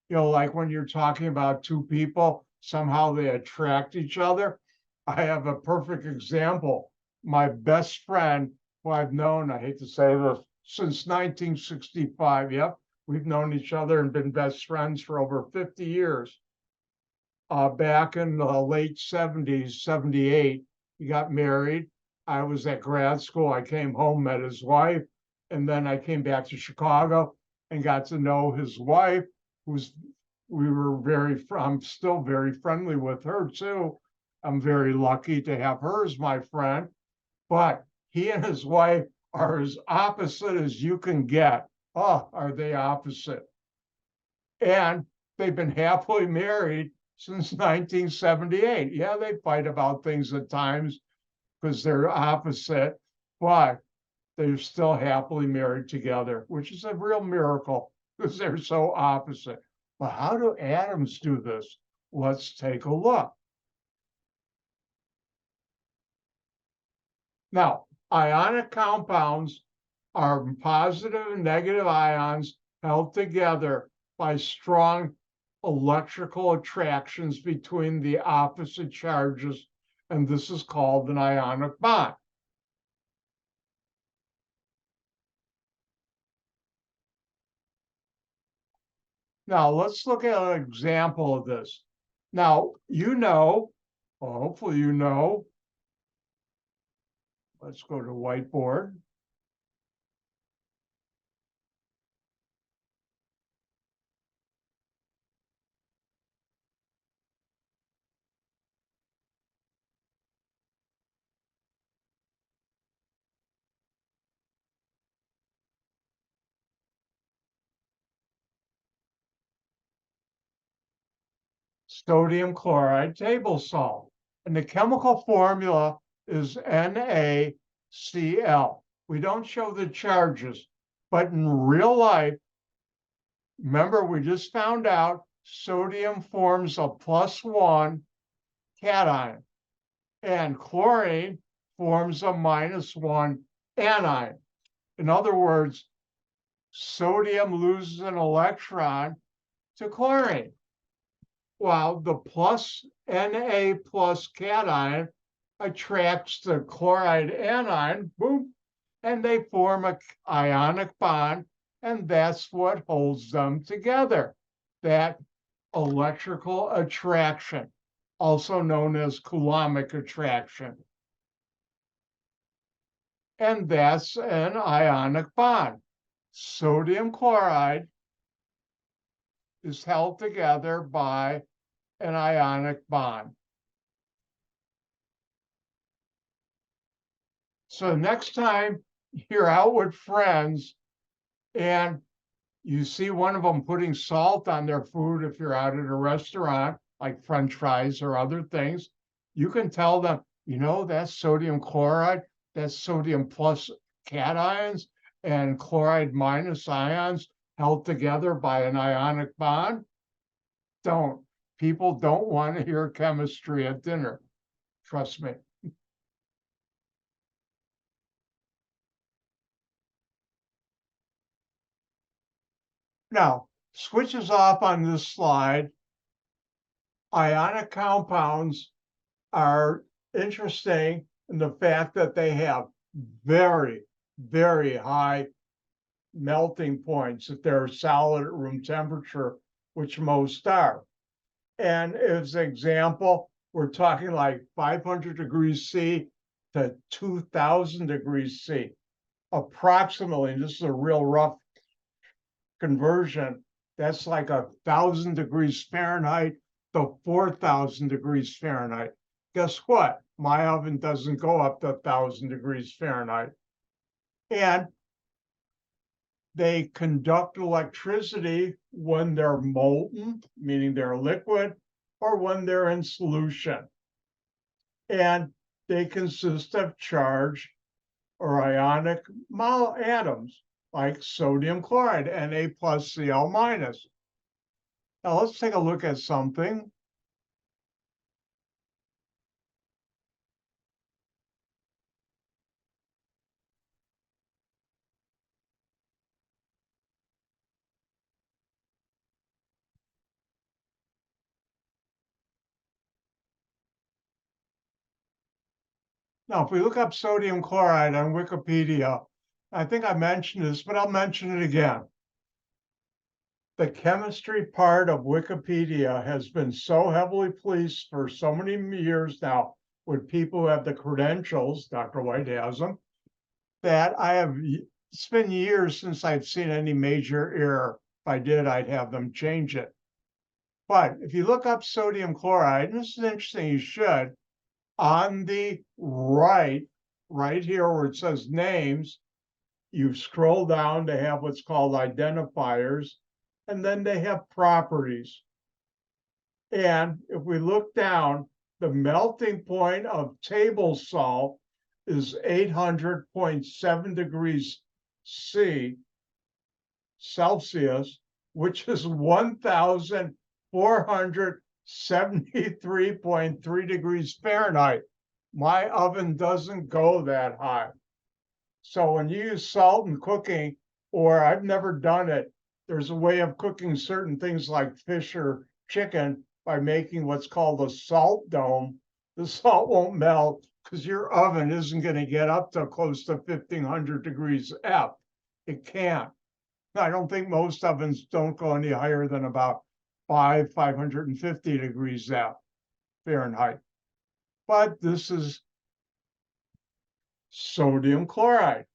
You know, like when you're talking about two people, somehow they attract each other. I have a perfect example. My best friend, who I've known, I hate to say this, since 1965. Yep, we've known each other and been best friends for over 50 years. Back in the late 70s, 78, he got married. I was at grad school. I came home, met his wife, and then I came back to Chicago and got to know his wife, I'm still very friendly with her too. I'm very lucky to have her as my friend, but he and his wife are as opposite as you can get. Oh, are they opposite? And they've been happily married since 1978. Yeah, they fight about things at times because they're opposite, but they're still happily married together, which is a real miracle because they're so opposite. But how do atoms do this? Let's take a look. Now, ionic compounds are positive and negative ions held together by strong electrical attractions between the opposite charges, and this is called an ionic bond. Now, let's look at an example of this. Now, hopefully you know, let's go to whiteboard. Sodium chloride table salt. And the chemical formula is NaCl. We don't show the charges, but in real life, remember we just found out sodium forms a +1 cation, and chlorine forms a -1 anion. In other words, sodium loses an electron to chlorine, while the Na plus cation attracts the chloride anion, boom, and they form an ionic bond, and that's what holds them together, that electrical attraction, also known as Coulombic attraction. And that's an ionic bond. Sodium chloride is held together by an ionic bond. So next time you're out with friends and you see one of them putting salt on their food, if you're out at a restaurant, like French fries or other things, you can tell them, you know, that's sodium chloride, that's sodium plus cations and chloride minus ions held together by an ionic bond. Don't. People don't want to hear chemistry at dinner. Trust me. Now, switches off on this slide. Ionic compounds are interesting in the fact that they have very, very high melting points if they're solid at room temperature, which most are. And as an example, we're talking like 500 degrees C to 2000 degrees C, approximately. This is a real rough conversion. That's like 1,000 degrees Fahrenheit to 4,000 degrees Fahrenheit. Guess what? My oven doesn't go up to 1,000 degrees Fahrenheit. And they conduct electricity when they're molten, meaning they're liquid, or when they're in solution. And they consist of charged or ionic atoms, like sodium chloride, Na plus Cl minus. Now let's take a look at something. Now, if we look up sodium chloride on Wikipedia, I think I mentioned this, but I'll mention it again. The chemistry part of Wikipedia has been so heavily policed for so many years now with people who have the credentials, Dr. White has them, that it's been years since I've seen any major error. If I did, I'd have them change it. But if you look up sodium chloride, and this is interesting, you should, on the right here where it says names, you scroll down to have what's called identifiers, and then they have properties. And if we look down, the melting point of table salt is 800.7 degrees Celsius, which is 1,473.3 degrees Fahrenheit. My oven doesn't go that high. So when you use salt in cooking, or I've never done it, there's a way of cooking certain things like fish or chicken by making what's called a salt dome. The salt won't melt because your oven isn't going to get up to close to 1,500 degrees F. It can't. I don't think most ovens don't go any higher than about 550 degrees F Fahrenheit. But this is sodium chloride.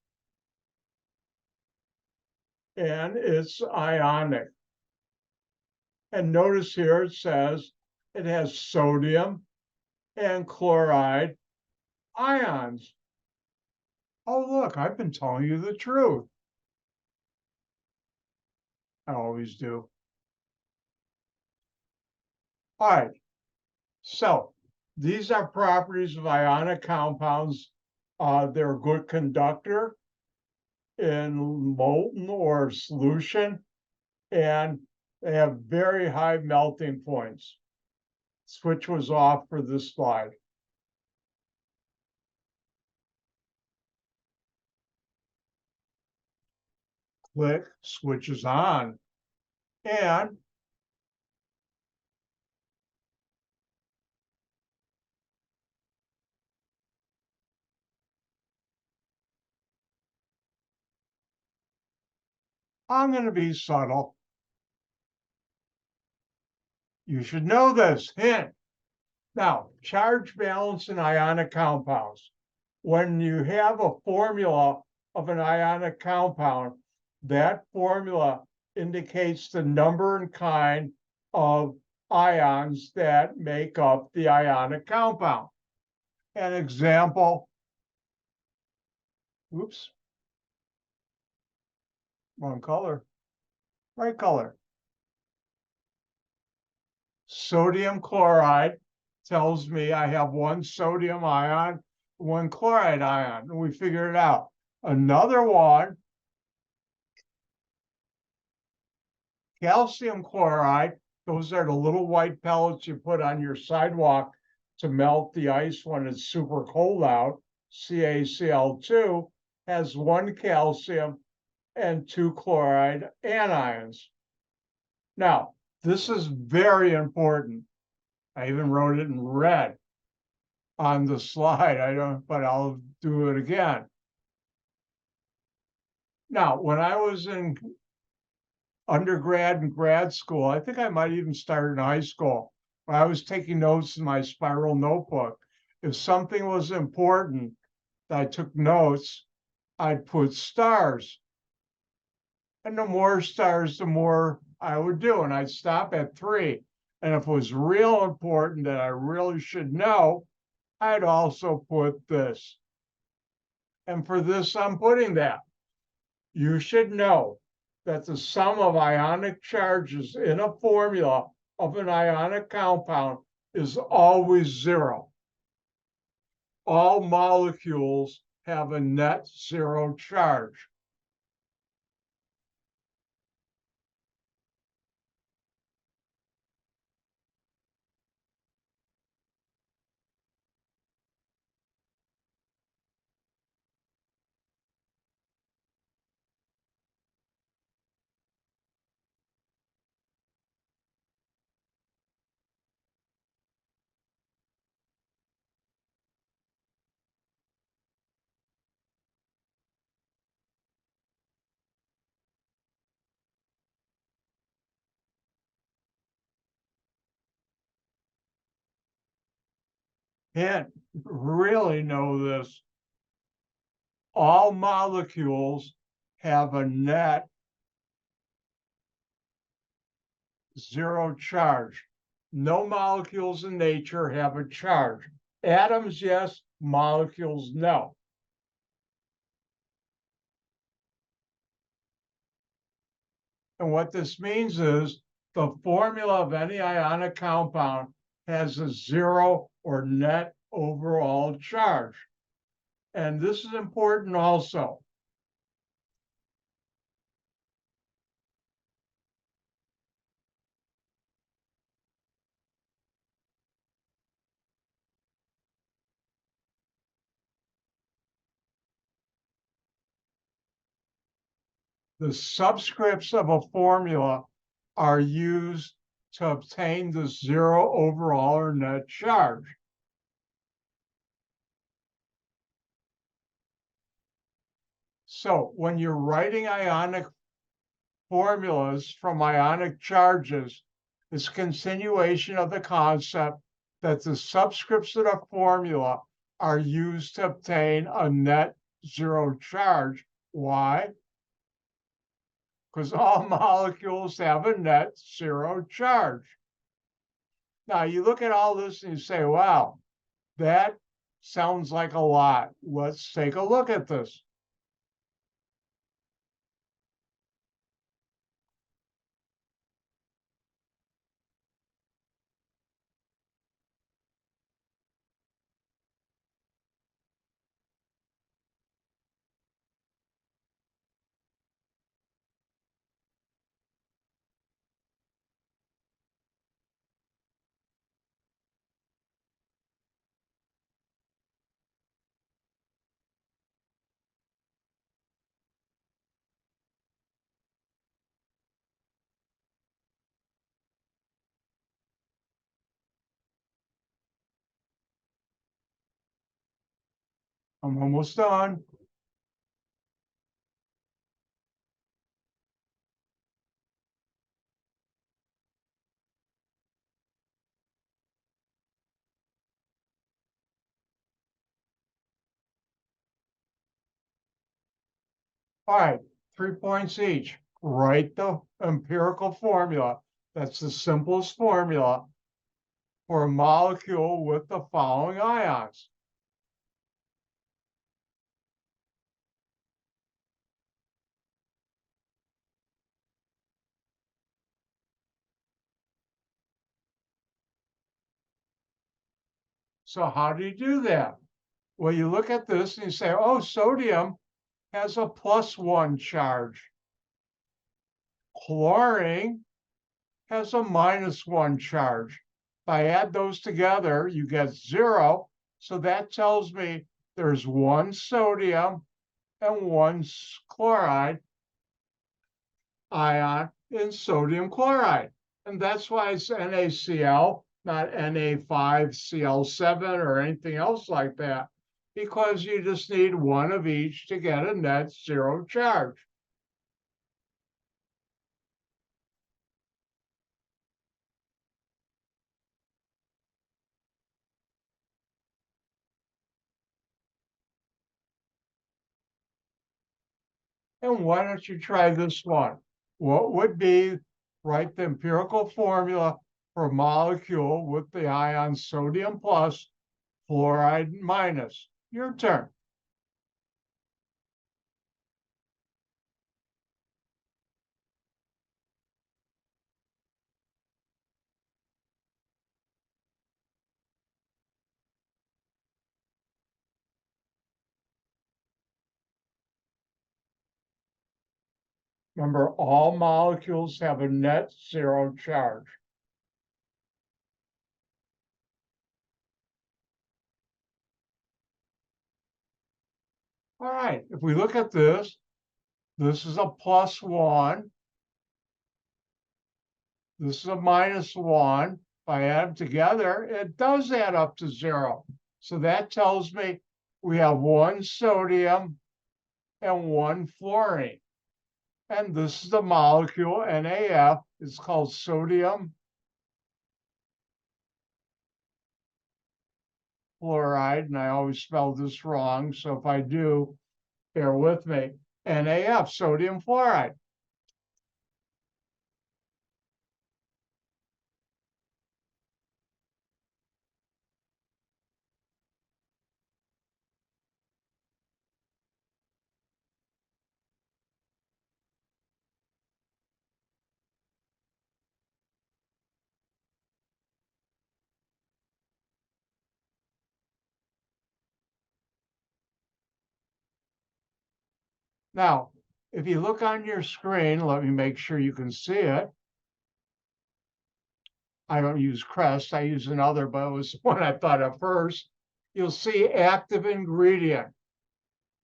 And it's ionic. And notice here it says it has sodium and chloride ions. Oh, look, I've been telling you the truth. I always do. All right, so these are properties of ionic compounds. They're a good conductor in molten or solution, and they have very high melting points. Switch was off for this slide. Click, switch is on. And I'm going to be subtle. You should know this. Hint. Now, charge balance in ionic compounds. When you have a formula of an ionic compound, that formula indicates the number and kind of ions that make up the ionic compound. An example, oops, wrong color, right color. Sodium chloride tells me I have one sodium ion, one chloride ion, and we figured it out. Another one, calcium chloride, those are the little white pellets you put on your sidewalk to melt the ice when it's super cold out. CaCl2 has one calcium and two chloride anions. Now, this is very important. I even wrote it in red on the slide. I don't, but I'll do it again. Now, when I was in undergrad and grad school, I think I might even start in high school, when I was taking notes in my spiral notebook. If something was important, I took notes, I'd put stars. And the more stars, the more I would do. And I'd stop at 3. And if it was real important that I really should know, I'd also put this. And for this, I'm putting that. You should know that the sum of ionic charges in a formula of an ionic compound is always 0. All molecules have a net 0 charge. Can't really know this. All molecules have a net 0 charge. No molecules in nature have a charge. Atoms, yes. Molecules, no. And what this means is the formula of any ionic compound has a 0 or net overall charge. And this is important also. The subscripts of a formula are used to obtain the 0 overall or net charge. So when you're writing ionic formulas from ionic charges, it's continuation of the concept that the subscripts of the formula are used to obtain a net 0 charge. Why? Because all molecules have a net 0 charge. Now you look at all this and you say, wow, that sounds like a lot. Let's take a look at this. I'm almost done. All right, 3 points each. write the empirical formula. That's the simplest formula for a molecule with the following ions. So how do you do that? Well, you look at this and you say, oh, sodium has a +1 charge. Chlorine has a -1 charge. If I add those together, you get 0. So that tells me there's 1 sodium and 1 chloride ion in sodium chloride. And that's why it's NaCl, not Na5Cl7 or anything else like that, because you just need one of each to get a net 0 charge. And why don't you try this one? What would be, write the empirical formula for a molecule with the ion sodium plus, fluoride minus? Your turn. Remember, all molecules have a net 0 charge. All right, if we look at this is a +1. This is a -1. If I add them together, it does add up to 0. So that tells me we have 1 sodium and 1 fluorine. And this is the molecule, NaF. It's called sodium fluoride, and I always spell this wrong. So if I do, bear with me. NaF, sodium fluoride. Now, if you look on your screen, let me make sure you can see it. I don't use Crest, I use another, but it was the one I thought of first. You'll see active ingredient,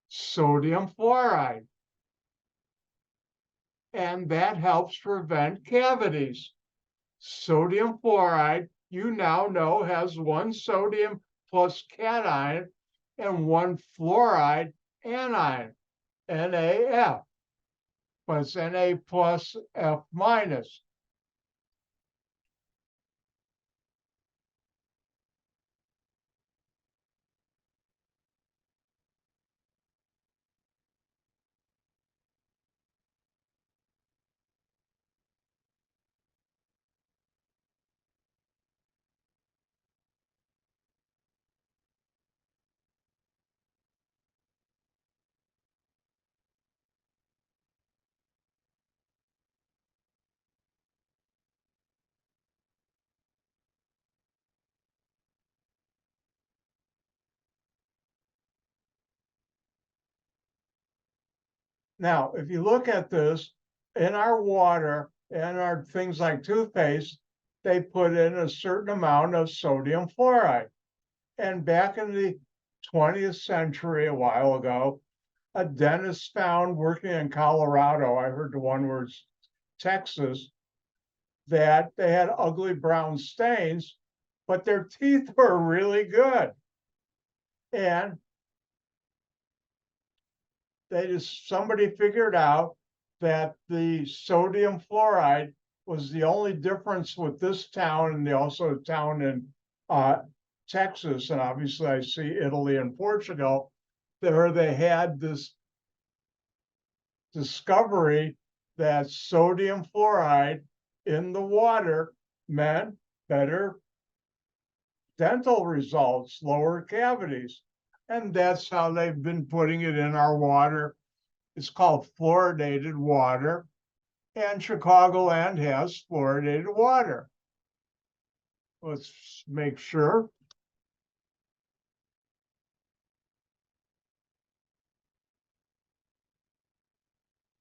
sodium fluoride. And that helps prevent cavities. Sodium fluoride, you now know, has 1 sodium plus cation and 1 fluoride anion, NaF. But it's Na plus F minus. Now, if you look at this, in our water and our things like toothpaste, they put in a certain amount of sodium fluoride. And back in the 20th century, a while ago, a dentist found working in Colorado, I heard the one word Texas, that they had ugly brown stains, but their teeth were really good. And somebody figured out that the sodium fluoride was the only difference with this town and also a town in Texas, and obviously I see Italy and Portugal, where they had this discovery that sodium fluoride in the water meant better dental results, lower cavities. And that's how they've been putting it in our water. It's called fluoridated water. And Chicagoland has fluoridated water. Let's make sure.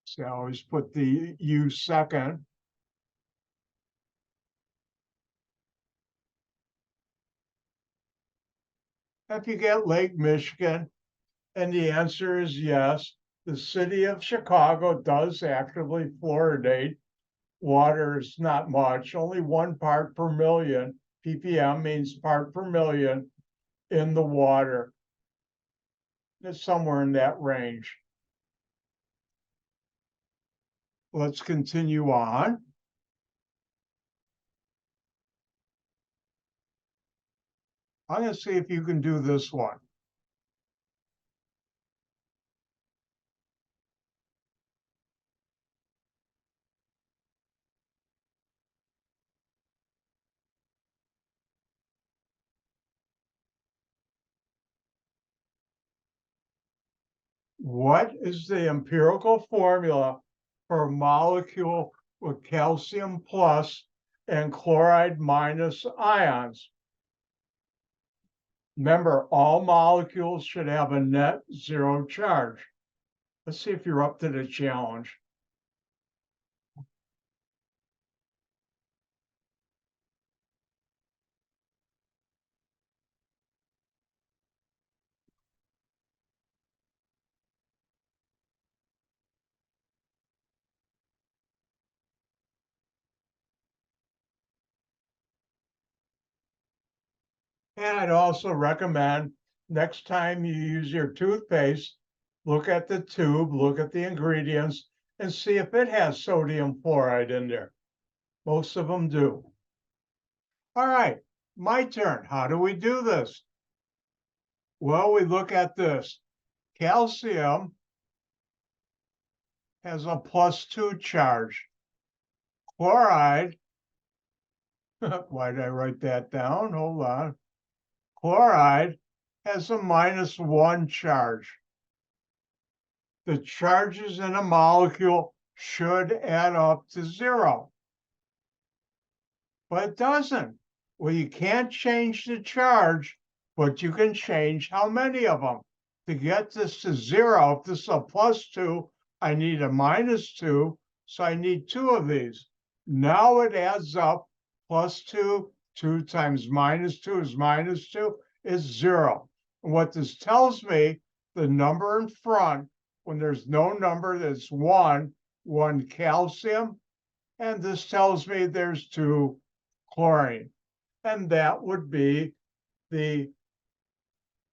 So I always put the U second. If you get Lake Michigan, and the answer is yes, the city of Chicago does actively fluoridate. Water is not much, only 1 part per million. ppm means part per million in the water. It's somewhere in that range. Let's continue on. I'm going to see if you can do this one. What is the empirical formula for a molecule with calcium plus and chloride minus ions? Remember, all molecules should have a net zero charge. Let's see if you're up to the challenge. And I'd also recommend next time you use your toothpaste, look at the tube, look at the ingredients, and see if it has sodium fluoride in there. Most of them do. All right, my turn. How do we do this? Well, we look at this. Calcium has a +2 charge. Chloride, why did I write that down? Hold on. Chloride has a -1 charge. The charges in a molecule should add up to 0. But it doesn't. Well, you can't change the charge, but you can change how many of them. To get this to 0, if this is a +2, I need a -2, so I need 2 of these. Now it adds up, +2, 2 times -2 is -2, is 0. And what this tells me, the number in front, when there's no number, that's 1 calcium, and this tells me there's 2 chlorine. And that would be the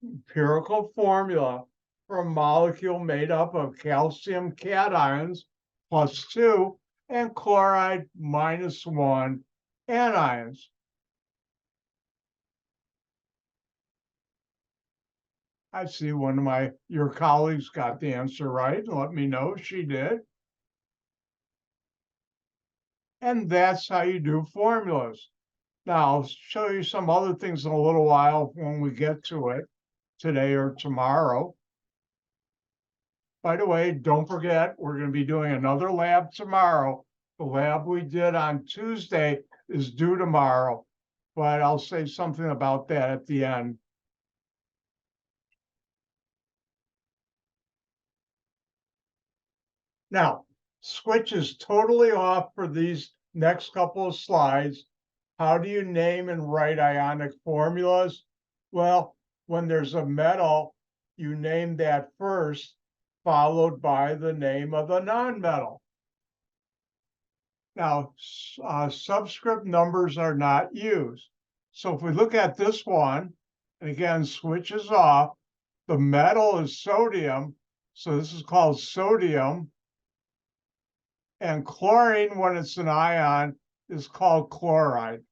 empirical formula for a molecule made up of calcium cations +2 and chloride -1 anions. I see one of your colleagues got the answer right. Let me know if she did. And that's how you do formulas. Now, I'll show you some other things in a little while when we get to it, today or tomorrow. By the way, don't forget, we're going to be doing another lab tomorrow. The lab we did on Tuesday is due tomorrow, but I'll say something about that at the end. Now, switch is totally off for these next couple of slides. How do you name and write ionic formulas? Well, when there's a metal, you name that first, followed by the name of the nonmetal. Now, subscript numbers are not used. So if we look at this one, and again, switch is off, the metal is sodium, so this is called sodium. And chlorine, when it's an ion, is called chloride.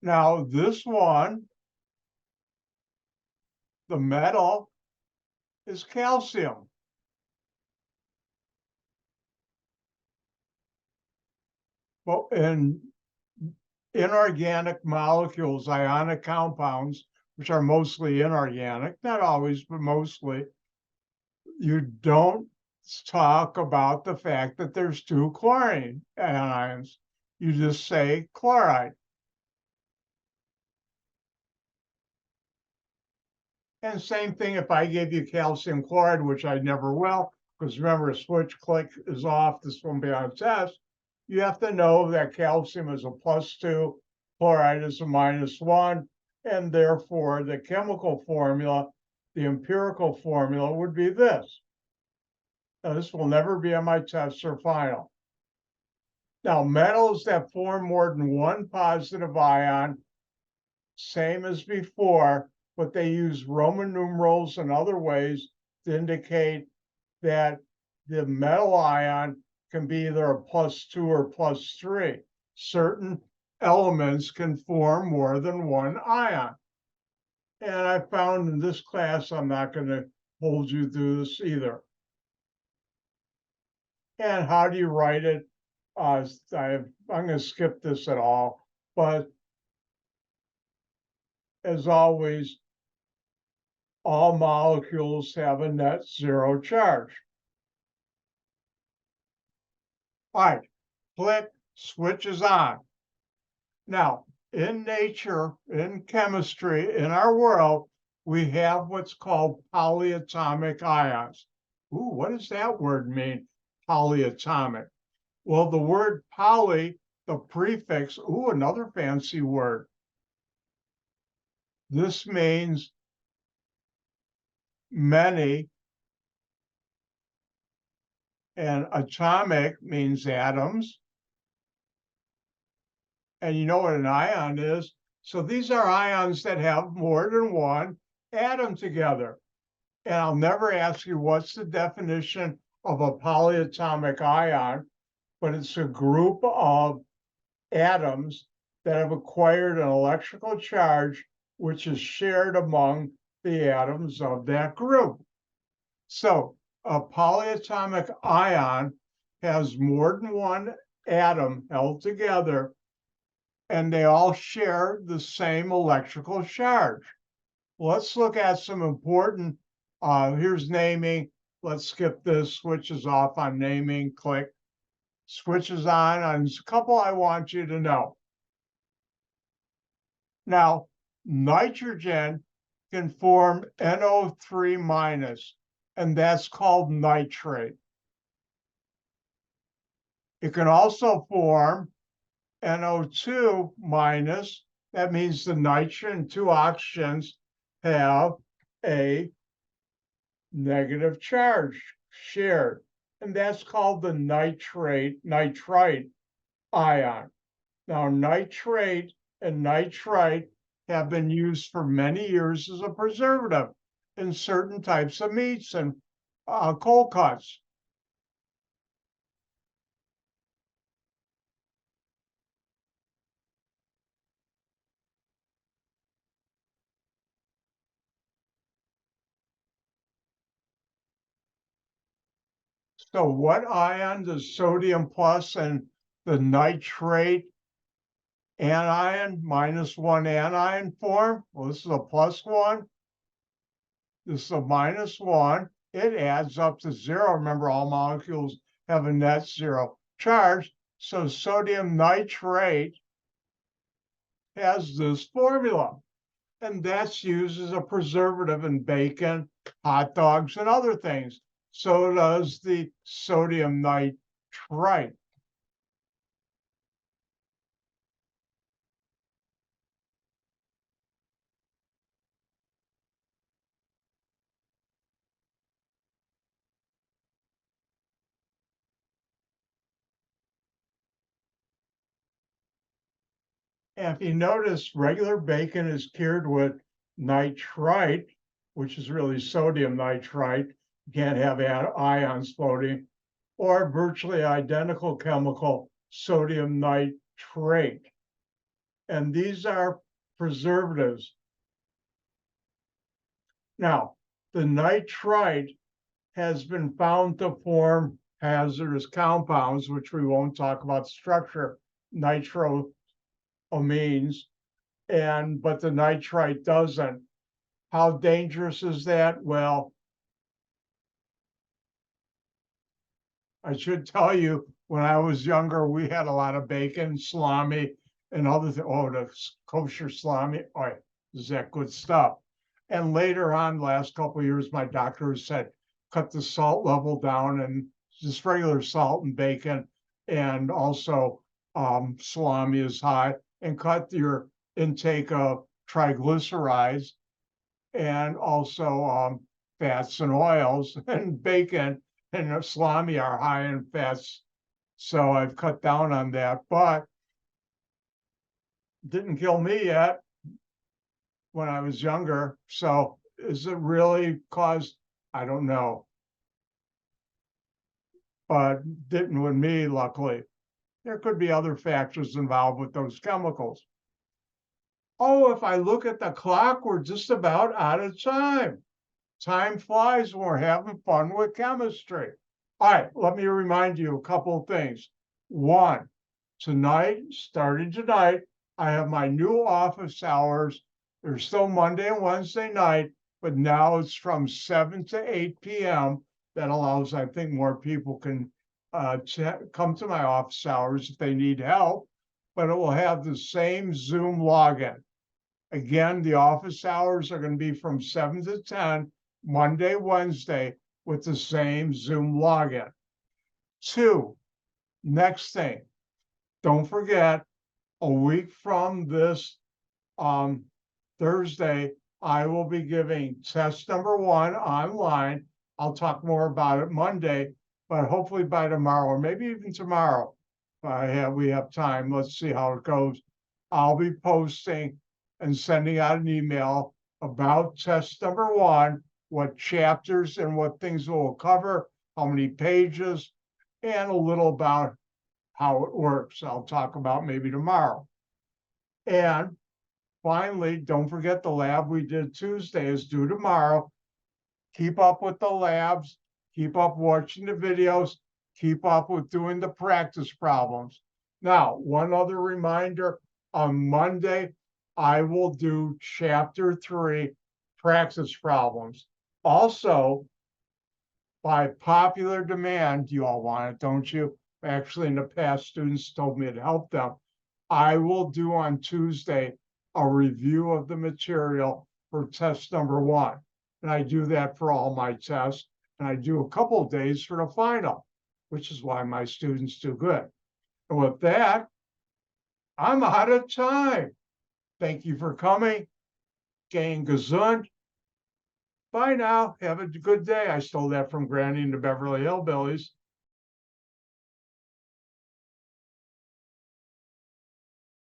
Now, this one, the metal is calcium. Well, in inorganic molecules, ionic compounds, which are mostly inorganic, not always, but mostly, you don't talk about the fact that there's two chlorine ions. You just say chloride. And same thing if I gave you calcium chloride, which I never will, because remember, a switch click is off, this won't be on a test. You have to know that calcium is a +2, chloride is a -1, and therefore the chemical formula, the empirical formula would be this. Now, this will never be on my test or final. Now, metals that form more than one positive ion, same as before, but they use Roman numerals and other ways to indicate that the metal ion can be either a +2 or +3. Certain elements can form more than one ion. And I found in this class, I'm not going to hold you through this either. And how do you write it? I'm going to skip this at all, but as always, all molecules have a net zero charge. All right, click, switch is on. Now, in nature, in chemistry, in our world, we have what's called polyatomic ions. Ooh, what does that word mean, polyatomic? Well, the word poly, the prefix, ooh, another fancy word. This means many, and atomic means atoms. And you know what an ion is? So these are ions that have more than one atom together. And I'll never ask you what's the definition of a polyatomic ion, but it's a group of atoms that have acquired an electrical charge which is shared among the atoms of that group. So a polyatomic ion has more than one atom held together, and they all share the same electrical charge. Let's look at some important, here's naming. Let's skip this, switches off on naming, click. Switches on a couple I want you to know. Now, nitrogen can form NO3 minus, and that's called nitrate. It can also form NO2 minus. That means the nitrogen, two oxygens, have a negative charge shared, and that's called the nitrite ion. Now, nitrate and nitrite have been used for many years as a preservative in certain types of meats and cold cuts. So what ion does sodium plus and the nitrate anion -1 anion form? Well, this is a +1. This is a -1. It adds up to 0. Remember, all molecules have a net 0 charge. So sodium nitrate has this formula. And that's used as a preservative in bacon, hot dogs, and other things. So does the sodium nitrite. And if you notice, regular bacon is cured with nitrite, which is really sodium nitrite. You can't have ions floating, or virtually identical chemical, sodium nitrate. And these are preservatives. Now, the nitrite has been found to form hazardous compounds, which we won't talk about structure, nitroamines, but the nitrite doesn't. How dangerous is that? Well, I should tell you, when I was younger, we had a lot of bacon, salami, and other things. Oh, the kosher salami. Oh, is that good stuff? And later on, last couple of years, my doctor said, cut the salt level down and just regular salt and bacon. And also salami is high, and cut your intake of triglycerides and also fats and oils, and bacon and salami are high in fats. So I've cut down on that, but didn't kill me yet when I was younger. So is it really caused? I don't know, but didn't with me, luckily. There could be other factors involved with those chemicals. Oh, if I look at the clock, we're just about out of time. Time flies when we're having fun with chemistry. All right, let me remind you a couple of things. One, starting tonight, I have my new office hours. They're still Monday and Wednesday night, but now it's from 7 to 8 p.m. That allows, I think, more people can come to my office hours if they need help, but it will have the same Zoom login. Again, the office hours are going to be from 7 to 10, Monday, Wednesday, with the same Zoom login. 2, next thing, don't forget, a week from this Thursday, I will be giving test number 1 online. I'll talk more about it Monday, but hopefully by tomorrow, or maybe even tomorrow, we have time. Let's see how it goes. I'll be posting and sending out an email about test number 1, what chapters and what things it will cover, how many pages, and a little about how it works. I'll talk about maybe tomorrow. And finally, don't forget the lab we did Tuesday is due tomorrow. Keep up with the labs, keep up watching the videos, keep up with doing the practice problems. Now, one other reminder, on Monday, I will do chapter 3 practice problems. Also, by popular demand, you all want it, don't you? Actually, in the past, students told me it helped them. I will do on Tuesday a review of the material for test number 1. And I do that for all my tests. And I do a couple of days for the final, which is why my students do good. And with that, I'm out of time. Thank you for coming. Gang gesund. Bye now. Have a good day. I stole that from Granny and the Beverly Hillbillies.